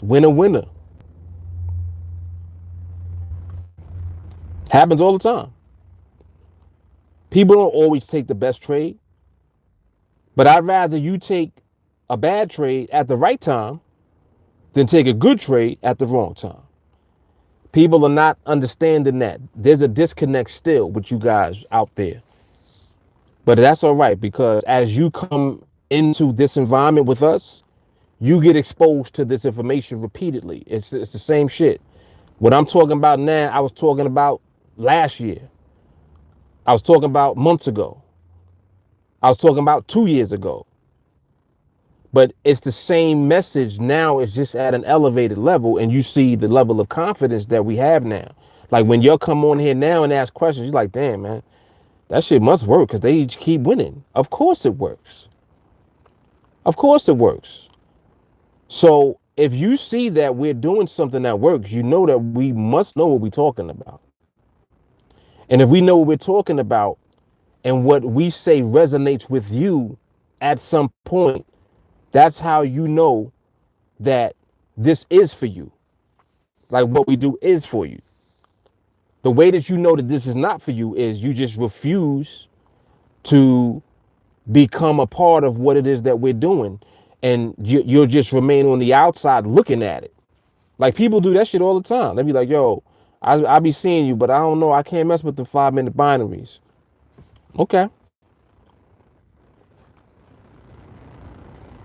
Winner, winner. Happens all the time. People don't always take the best trade, but I'd rather you take a bad trade at the right time than take a good trade at the wrong time. People are not understanding that. There's a disconnect still with you guys out there. But that's all right, because as you come into this environment with us, you get exposed to this information repeatedly. It's the same shit. What I'm talking about now, I was talking about last year. I was talking about months ago. I was talking about 2 years ago. But it's the same message now. It's just at an elevated level, and you see the level of confidence that we have now. Like when y'all come on here now and ask questions, you're like, damn, man, that shit must work because they keep winning. Of course it works. Of course it works. So if you see that we're doing something that works, you know that we must know what we're talking about. And if we know what we're talking about and what we say resonates with you at some point, that's how you know that this is for you. Like what we do is for you. The way that you know that this is not for you is you just refuse to become a part of what it is that we're doing. And you'll just remain on the outside looking at it. Like people do that shit all the time. They be like, yo, I be seeing you, but I don't know. I can't mess with the 5-minute binaries. Okay.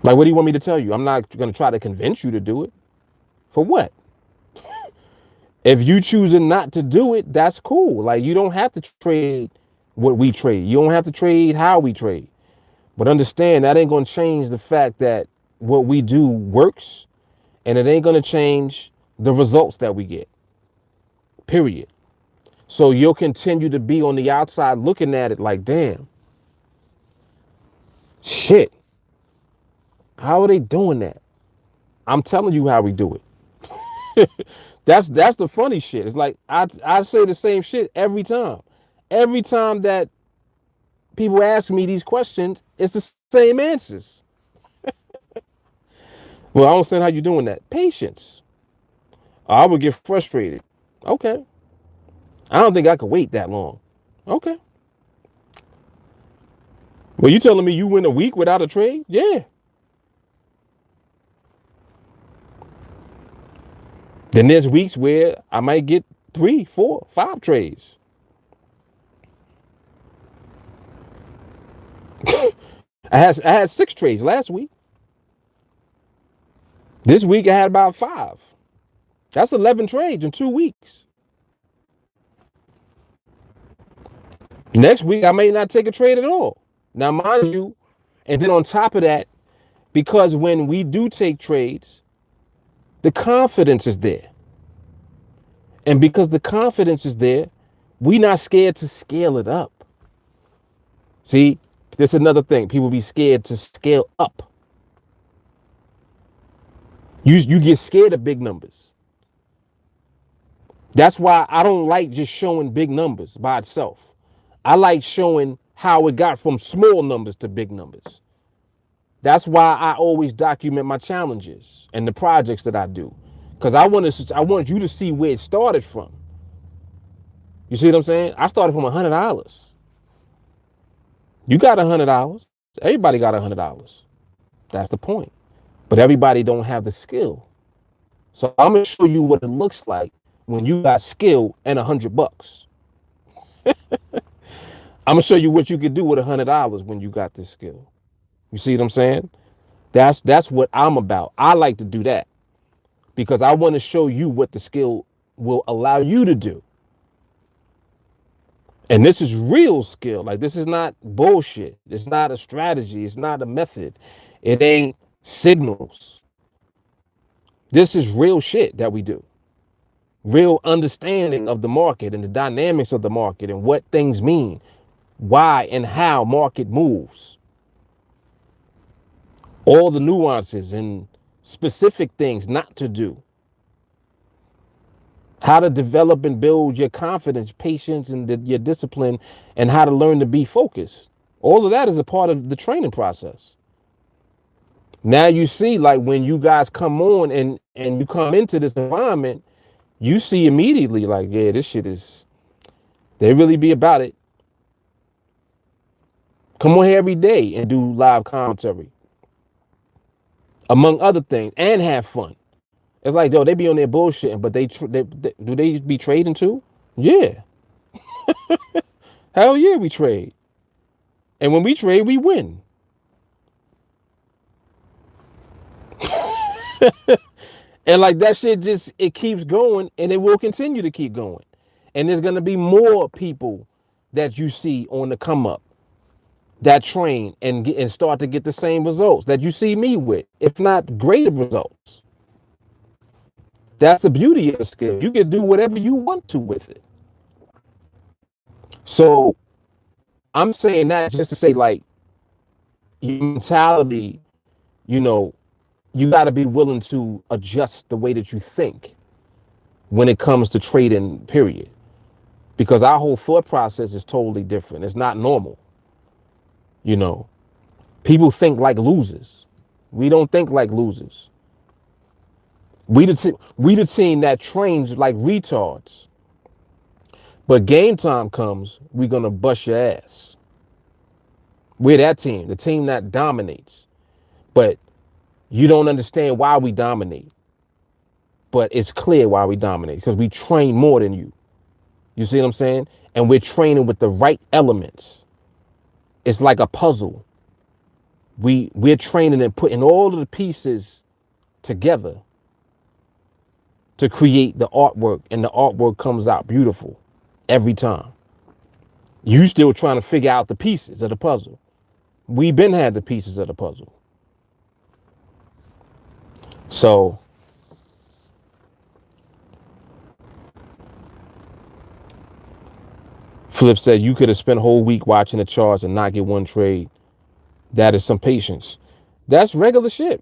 Like, what do you want me to tell you? I'm not going to try to convince you to do it. For what? If you choosing not to do it, that's cool. Like, you don't have to trade what we trade. You don't have to trade how we trade. But understand that ain't going to change the fact that what we do works, and it ain't going to change the results that we get. Period. So you'll continue to be on the outside looking at it like, damn, shit. How are they doing that? I'm telling you how we do it. That's the funny shit. It's like I say the same shit every time. Every time that people ask me these questions, it's the same answers. Well, I don't understand how you're doing that. Patience. I would get frustrated. Okay. I don't think I could wait that long. Okay. Well, you telling me you win a week without a trade? Yeah. Then there's weeks where I might get 3, 4, 5 trades. I had 6 trades last week. This week I had about 5. That's 11 trades in 2 weeks. Next week I may not take a trade at all. Now, mind you, and then on top of that, because when we do take trades, the confidence is there. And because the confidence is there, we're not scared to scale it up. See, there's another thing. People be scared to scale up. You get scared of big numbers. That's why I don't like just showing big numbers by itself. I like showing how it got from small numbers to big numbers. That's why I always document my challenges and the projects that I do. Because I want you to see where it started from. You see what I'm saying? I started from $100. You got $100. Everybody got $100. That's the point. But everybody don't have the skill. So I'm gonna show you what it looks like when you got skill and $100. I'm gonna show you what you could do with $100 when you got this skill. You see what I'm saying? That's what I'm about. I like to do that because I want to show you what the skill will allow you to do. And this is real skill. Like, this is not bullshit. It's not a strategy. It's not a method. It ain't signals. This is real shit that we do. Real understanding of the market and the dynamics of the market and what things mean, why and how market moves. All the nuances and specific things not to do. How to develop and build your confidence, patience, and your discipline, and how to learn to be focused. All of that is a part of the training process. Now you see, like, when you guys come on and you come into this environment, you see immediately, like, yeah, this shit is, they really be about it. Come on here every day and do live commentary, among other things, and have fun. It's like, yo, they be on their bullshitting, but they do they be trading too? Yeah. Hell yeah, we trade. And when we trade, we win. And like, that shit just, it keeps going, and it will continue to keep going. And there's going to be more people that you see on the come up that train and start to get the same results that you see me with, if not greater results. That's the beauty of the skill. You can do whatever you want to with it. So I'm saying that just to say, like, your mentality, you know, you got to be willing to adjust the way that you think when it comes to trading, period. Because our whole thought process is totally different. It's not normal. You know, people think like losers. We don't think like losers. We the team that trains like retards. But game time comes, we're gonna bust your ass. We're that team, the team that dominates. But you don't understand why we dominate. But it's clear why we dominate, because we train more than you. You see what I'm saying? And we're training with the right elements. It's like a puzzle. We're training and putting all of the pieces together to create the artwork, and the artwork comes out beautiful every time. You still trying to figure out the pieces of the puzzle. We've been had the pieces of the puzzle. So Flip said you could have spent a whole week watching the charts and not get one trade. That is some patience. That's regular shit.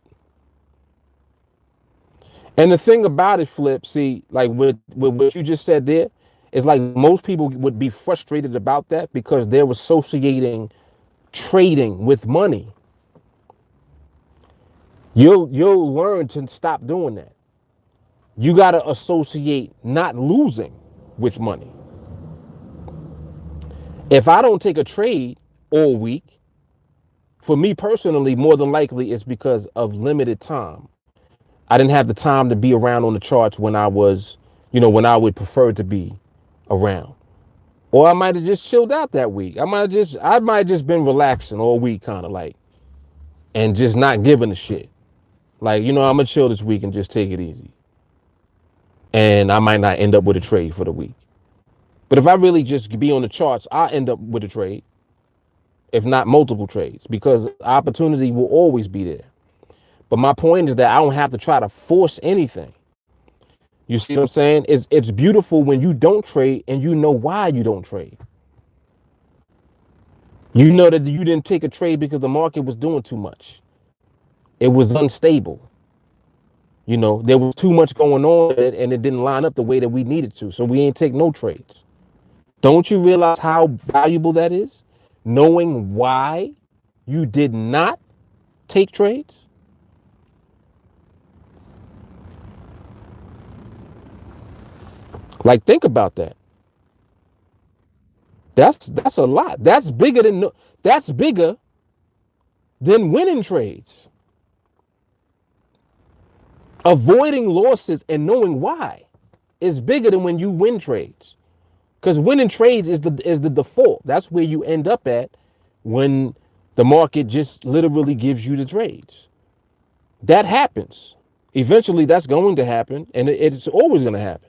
And the thing about it, Flip, see, like with what you just said there, is like most people would be frustrated about that because they're associating trading with money. You'll learn to stop doing that. You got to associate not losing with money. If I don't take a trade all week, for me personally, more than likely it's because of limited time. I didn't have the time to be around on the charts when I was, when I would prefer to be around. Or I might have just chilled out that week. I might have just been relaxing all week, kind of like, and just not giving a shit. Like, I'm gonna chill this week and just take it easy. And I might not end up with a trade for the week. But if I really just be on the charts, I end up with a trade, if not multiple trades, because opportunity will always be there. But my point is that I don't have to try to force anything. You see what I'm saying? It's beautiful when you don't trade and you know why you don't trade. You know that you didn't take a trade because the market was doing too much. It was unstable. There was too much going on and it didn't line up the way that we needed to. So we ain't take no trades. Don't you realize how valuable that is? Knowing why you did not take trades? Like, think about that. That's a lot. That's bigger than winning trades. Avoiding losses and knowing why is bigger than when you win trades. Because winning trades is the default. That's where you end up at when the market just literally gives you the trades. That happens. Eventually that's going to happen, and it's always going to happen.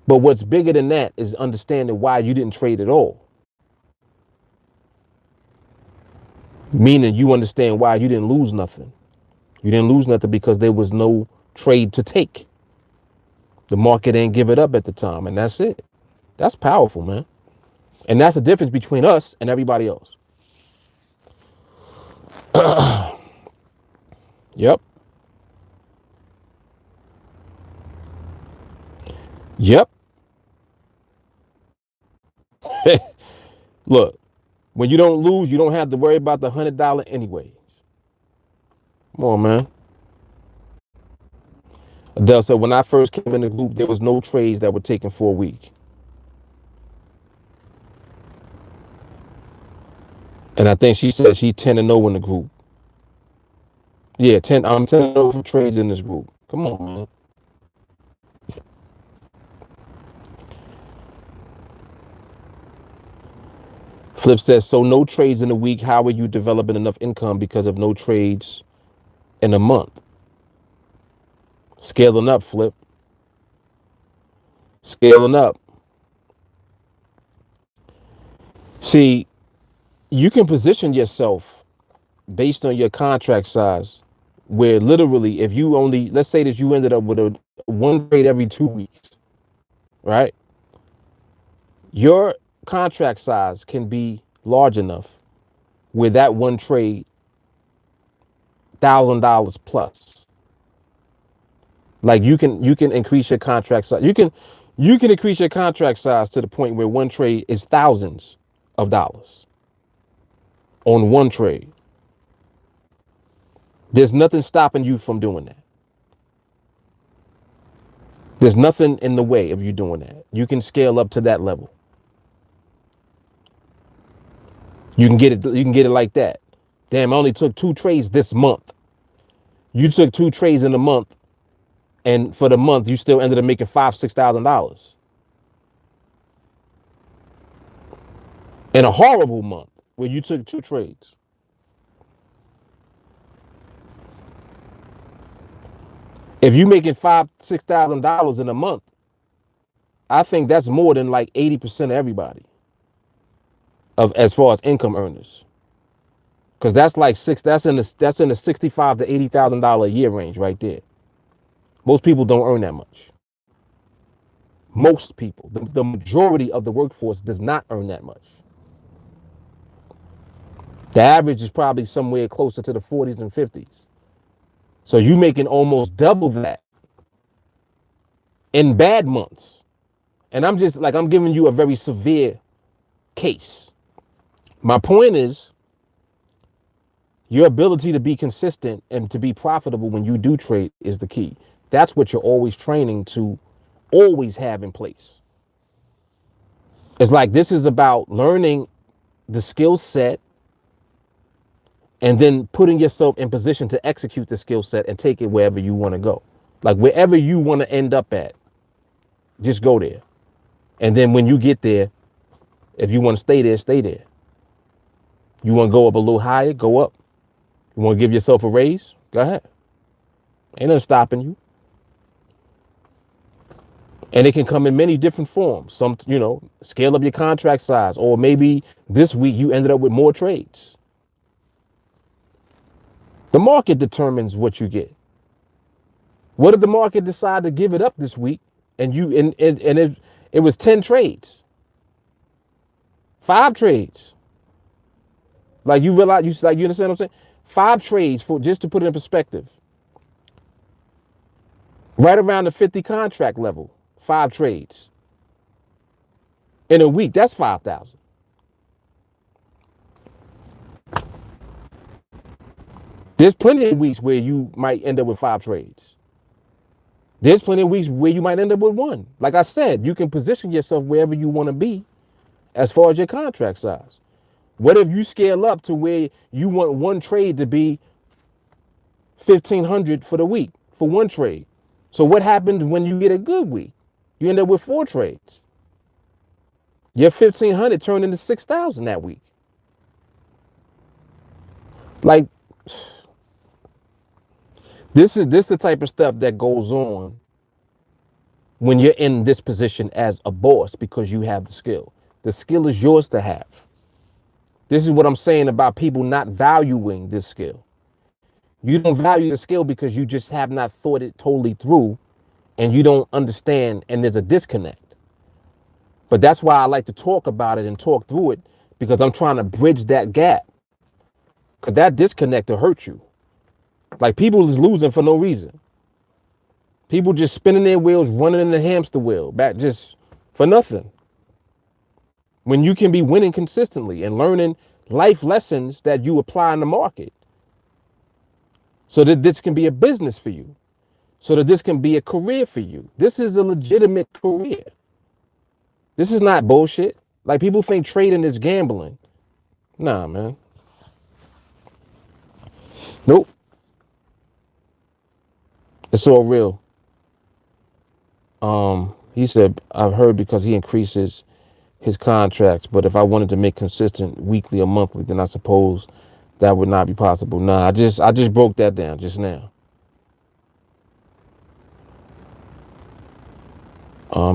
But what's bigger than that is understanding why you didn't trade at all. Meaning you understand why you didn't lose nothing. You didn't lose nothing because there was no trade to take. The market didn't give it up at the time, and that's it. That's powerful, man. And that's the difference between us and everybody else. Yep. Yep. Look, when you don't lose, you don't have to worry about the $100 anyway. Come on, man. Adele said, when I first came in the group, there was no trades that were taken for a week. And I think she said she 10-0 in the group. Yeah, I'm 10-0 for trades in this group. Come on, man. Flip says, so no trades in a week. How are you developing enough income because of no trades in a month? Scaling up, Flip. Scaling up. See, you can position yourself based on your contract size, where literally if you only, let's say that you ended up with a one trade every 2 weeks, right? Your contract size can be large enough where that one trade $1,000 plus. Like you can increase your contract size. You can increase your contract size to the point where one trade is thousands of dollars on one trade. There's nothing stopping you from doing that. There's nothing in the way of you doing that. You can scale up to that level. You can get it like that. Damn, I only took 2 trades this month. You took 2 trades in a month, and for the month you still ended up making $5,000-$6,000 in a horrible month where you took 2 trades. If you making $5,000-$6,000 in a month, I think that's more than like 80% of everybody of as far as income earners. Because that's like that's in the $65,000 to $80,000 a year range right there. Most people don't earn that much. Most people, the majority of the workforce does not earn that much. The average is probably somewhere closer to the 40s and 50s. So you making almost double that in bad months. And I'm just like, I'm giving you a very severe case. My point is, your ability to be consistent and to be profitable when you do trade is the key. That's what you're always training to always have in place. It's like this is about learning the skill set and then putting yourself in position to execute the skill set and take it wherever you want to go. Like wherever you want to end up at, just go there. And then when you get there, if you want to stay there, stay there. You want to go up a little higher, go up. You want to give yourself a raise? Go ahead. Ain't nothing stopping you. And it can come in many different forms. Some, scale up your contract size, or maybe this week you ended up with more trades. The market determines what you get. What if the market decide to give it up this week and it was 10 trades, 5 trades? Like you realize, you understand what I'm saying? 5 trades, for just to put it in perspective. Right around the 50 contract level, 5 trades in a week. That's 5,000. There's plenty of weeks where you might end up with 5 trades. There's plenty of weeks where you might end up with 1. Like I said, you can position yourself wherever you want to be as far as your contract size. What if you scale up to where you want one trade to be 1,500 for the week for one trade? So what happens when you get a good week? You end up with 4 trades. Your 1,500 turned into 6,000 that week. Like, this is the type of stuff that goes on when you're in this position as a boss because you have the skill. The skill is yours to have. This is what I'm saying about people not valuing this skill. You don't value the skill because you just have not thought it totally through and you don't understand, and there's a disconnect. But that's why I like to talk about it and talk through it, because I'm trying to bridge that gap. Because that disconnect will hurt you. Like, people is losing for no reason. People just spinning their wheels, running in the hamster wheel, back just for nothing. When you can be winning consistently and learning life lessons that you apply in the market, so that this can be a business for you, so that this can be a career for you. This is a legitimate career. This is not bullshit. Like, people think trading is gambling. Nah, man. Nope. It's all real. He said, I've heard because he increases his contracts, but if I wanted to make consistent weekly or monthly, then I suppose that would not be possible. Nah, I just broke that down just now.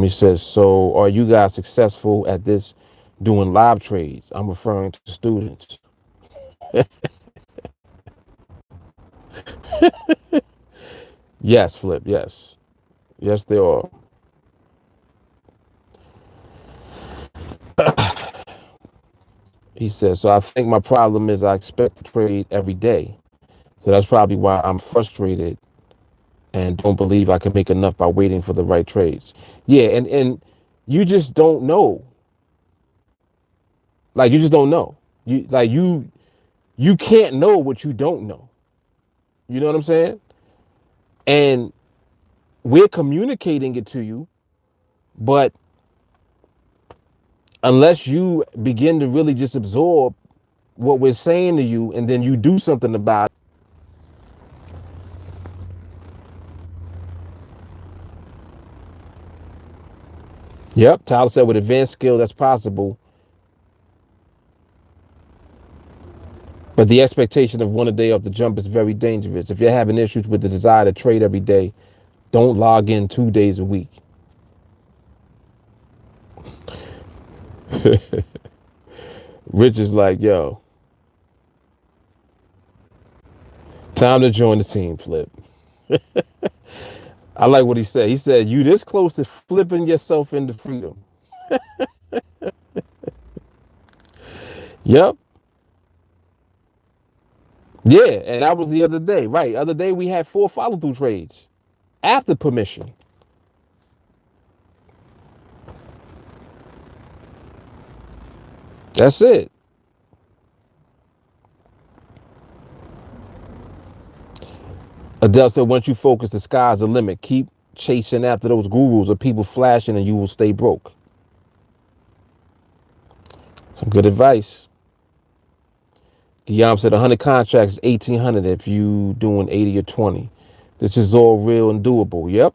He says, so are you guys successful at this doing live trades? I'm referring to students. Yes, Flip, yes. Yes, they are. He says, so I think my problem is I expect to trade every day. So that's probably why I'm frustrated and don't believe I can make enough by waiting for the right trades. Yeah, and you just don't know. Like, you just don't know. You can't know what you don't know. You know what I'm saying? And we're communicating it to you, but unless you begin to really just absorb what we're saying to you and then you do something about it. Yep, Tyler said with advanced skill that's possible, but the expectation of one a day off the jump is very dangerous. If you're having issues with the desire to trade every day, don't log in 2 days a week. Rich is like, yo, time to join the team, Flip. I like what he said. He said, you this close to flipping yourself into freedom. Yep. Yeah, and that was the other day, right? Other day we had 4 follow-through trades after permission. That's it. Adele said, once you focus, the sky's the limit. Keep chasing after those gurus or people flashing and you will stay broke. Some good advice. Guillaume said 100 contracts is 1,800 if you doing 80 or 20. This is all real and doable. Yep.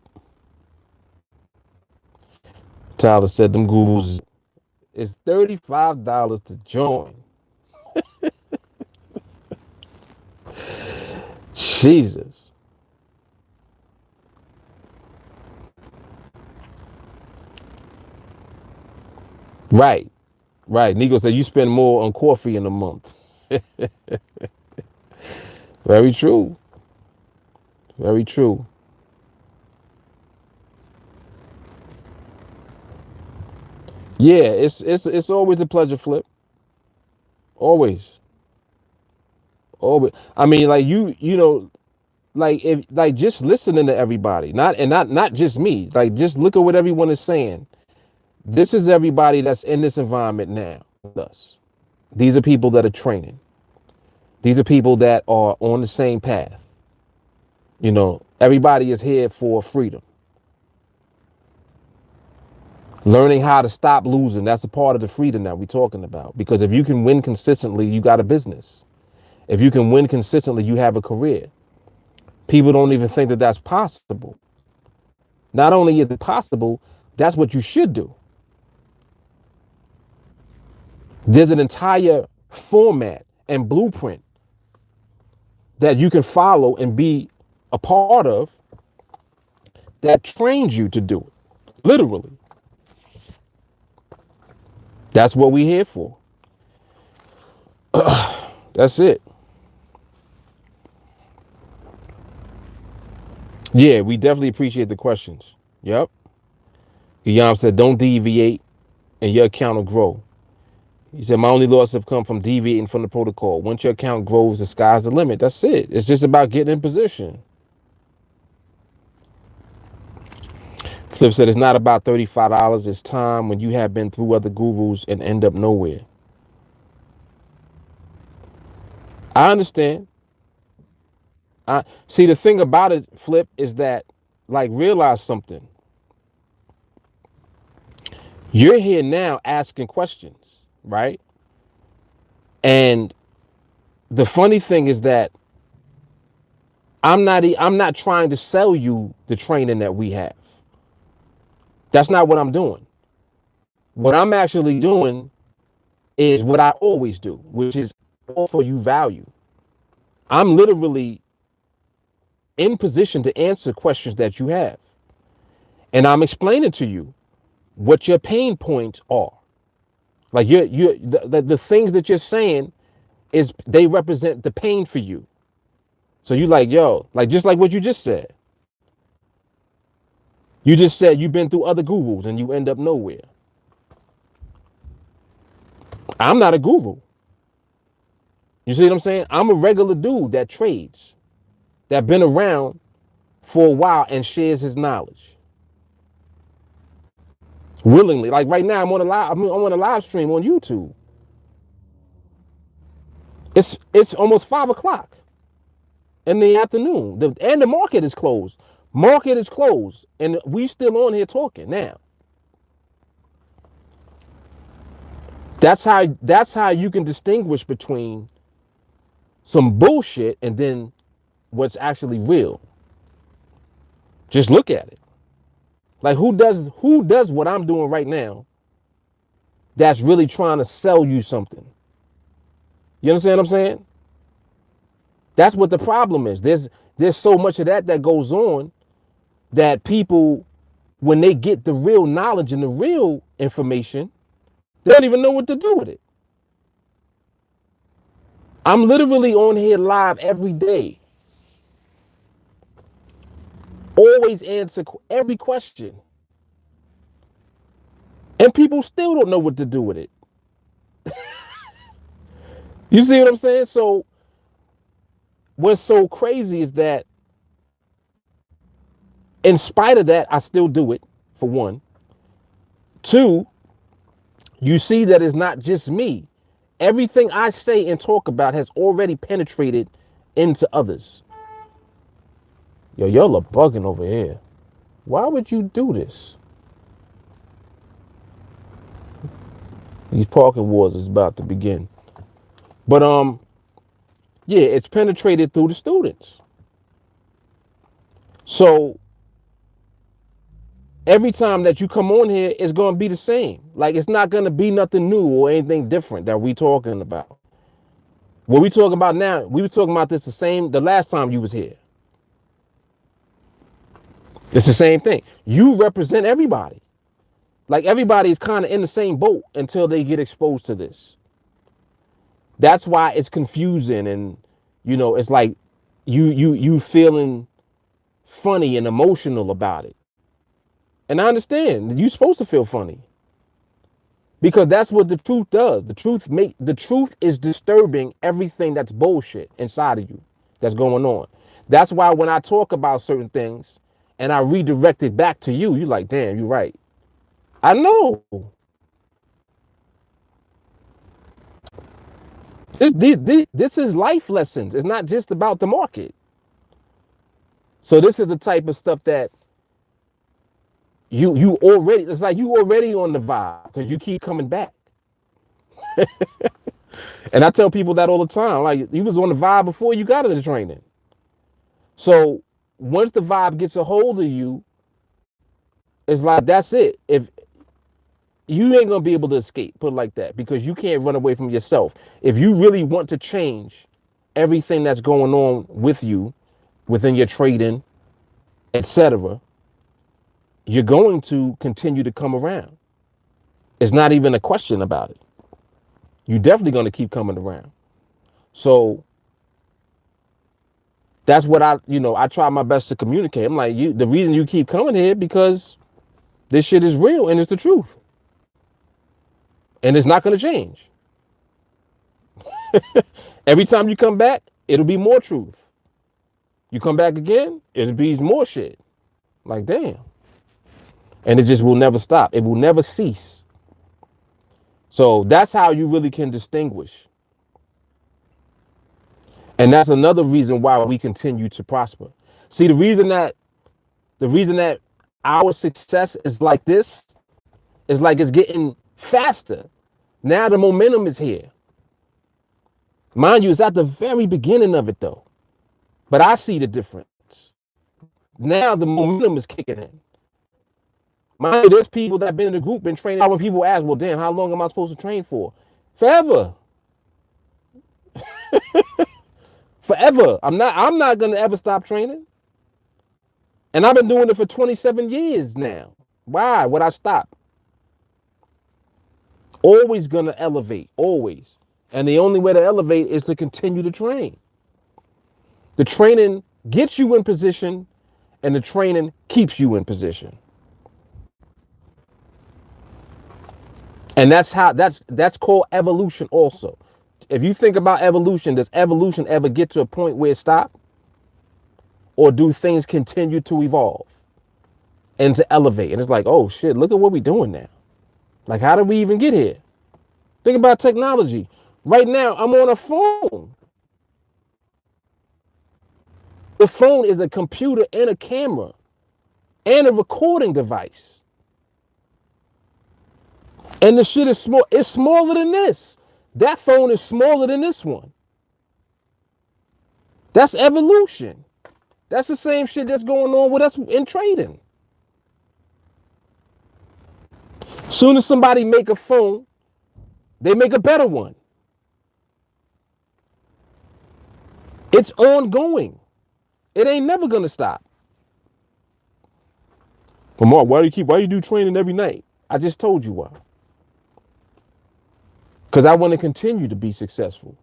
Tyler said them gurus is $35 to join. Jesus. Right. Right. Nico said you spend more on coffee in a month. Very true. Very true. Yeah, it's always a pleasure, Flip. Always. Always. I mean, like you know, like if like just listening to everybody, not just me. Like, just look at what everyone is saying. This is everybody that's in this environment now with us. These are people that are training. These are people that are on the same path. You know, everybody is here for freedom. Learning how to stop losing. That's a part of the freedom that we're talking about. Because if you can win consistently, you got a business. If you can win consistently, you have a career. People don't even think that that's possible. Not only is it possible, that's what you should do. There's an entire format and blueprint that you can follow and be a part of that trains you to do it. Literally. That's what we're here for. That's it. Yeah, we definitely appreciate the questions. Yep. Guillaume said, don't deviate and your account will grow. He said, my only loss have come from deviating from the protocol. Once your account grows, the sky's the limit. That's it. It's just about getting in position. Flip said, it's not about $35. It's time when you have been through other gurus and end up nowhere. I understand. I see, the thing about it, Flip, is that, like, realize something. You're here now asking questions, right? And the funny thing is that I'm not trying to sell you the training that we have. That's not what I'm doing. What I'm actually doing is what I always do, which is offer you value. I'm literally in position to answer questions that you have. And I'm explaining to you what your pain points are. Like the things that you're saying is they represent the pain for you. So you like, yo, like just like what you just said. You just said you've been through other gurus and you end up nowhere. I'm not a guru. You see what I'm saying? I'm a regular dude that trades, that been around for a while and shares his knowledge willingly. Like right now, I'm on a live stream on YouTube. It's almost 5 o'clock in the afternoon, and the market is closed. Market is closed, and we still on here talking now. That's how you can distinguish between some bullshit and then what's actually real. Just look at it. Like who does what I'm doing right now that's really trying to sell you something? You understand what I'm saying? That's what the problem is. There's so much of that goes on that people, when they get the real knowledge and the real information, they don't even know what to do with it. I'm literally on here live every day. Always answer every question. And people still don't know what to do with it. You see what I'm saying? So what's so crazy is that in spite of that, I still do it, for one. Two, you see that it's not just me. Everything I say and talk about has already penetrated into others. Yo, y'all are bugging over here. Why would you do this? These parking wars is about to begin. But yeah, it's penetrated through the students. So every time that you come on here, it's going to be the same. Like it's not going to be nothing new or anything different that we talking about. What we talking about now, we were talking about this the last time you was here. It's the same thing. You represent everybody. Like everybody is kind of in the same boat until they get exposed to this. That's why it's confusing, and it's like you feeling funny and emotional about it. And I understand you're supposed to feel funny because that's what the truth does. The truth is disturbing everything that's bullshit inside of you that's going on. That's why when I talk about certain things and I redirect it back to you, you're like, damn, you're right. I know. This is life lessons. It's not just about the market. So this is the type of stuff that you already, it's like you already on the vibe because you keep coming back. And I tell people that all the time. Like you was on the vibe before you got into the training. So once the vibe gets a hold of you, it's like that's it. If you ain't gonna be able to escape, put it like that, because you can't run away from yourself. If you really want to change everything that's going on with you, within your trading, etc., you're going to continue to come around. It's not even a question about it. You're definitely going to keep coming around. So that's what I try my best to communicate. I'm like, the reason you keep coming here because this shit is real and it's the truth. And it's not going to change. Every time you come back, it'll be more truth. You come back again, it'll be more shit. Like, damn. And it just will never stop. It will never cease. So that's how you really can distinguish. And that's another reason why we continue to prosper. See, the reason that our success is like this is like it's getting faster. Now the momentum is here. Mind you, it's at the very beginning of it though. But I see the difference. Now the momentum is kicking in. Mind you, there's people that have been in the group, been training. When people ask, well, damn, how long am I supposed to train for? Forever. Forever. I'm not gonna ever stop training. And I've been doing it for 27 years now. Why would I stop? Always gonna elevate, always. And the only way to elevate is to continue to train. The training gets you in position and the training keeps you in position. And that's called evolution also. If you think about evolution, does evolution ever get to a point where it stops? Or do things continue to evolve and to elevate? And it's like, oh shit, look at what we're doing now. Like, how did we even get here? Think about technology. Right now, I'm on a phone. The phone is a computer and a camera and a recording device. And the shit is small. It's smaller than this. That phone is smaller than this one. That's evolution. That's the same shit that's going on with us in trading. Soon as somebody make a phone, they make a better one. It's ongoing. It ain't never gonna stop. But Mark, why you do training every night? I just told you why. Because I want to continue to be successful.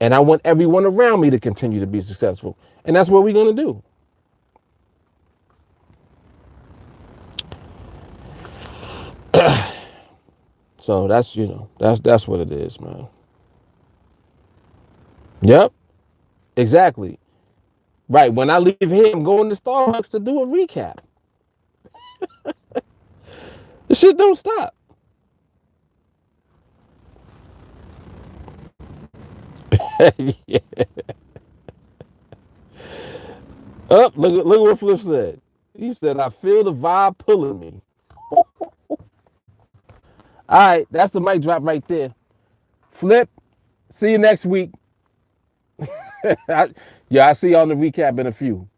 And I want everyone around me to continue to be successful. And that's what we're gonna do. So that's what it is, man. Yep, exactly. Right. When I leave here, I'm going to Starbucks to do a recap. The shit don't stop. Yeah. Oh, look at what Flip said. He said, I feel the vibe pulling me. All right, that's the mic drop right there. Flip, see you next week. Yeah, I'll see you on the recap in a few.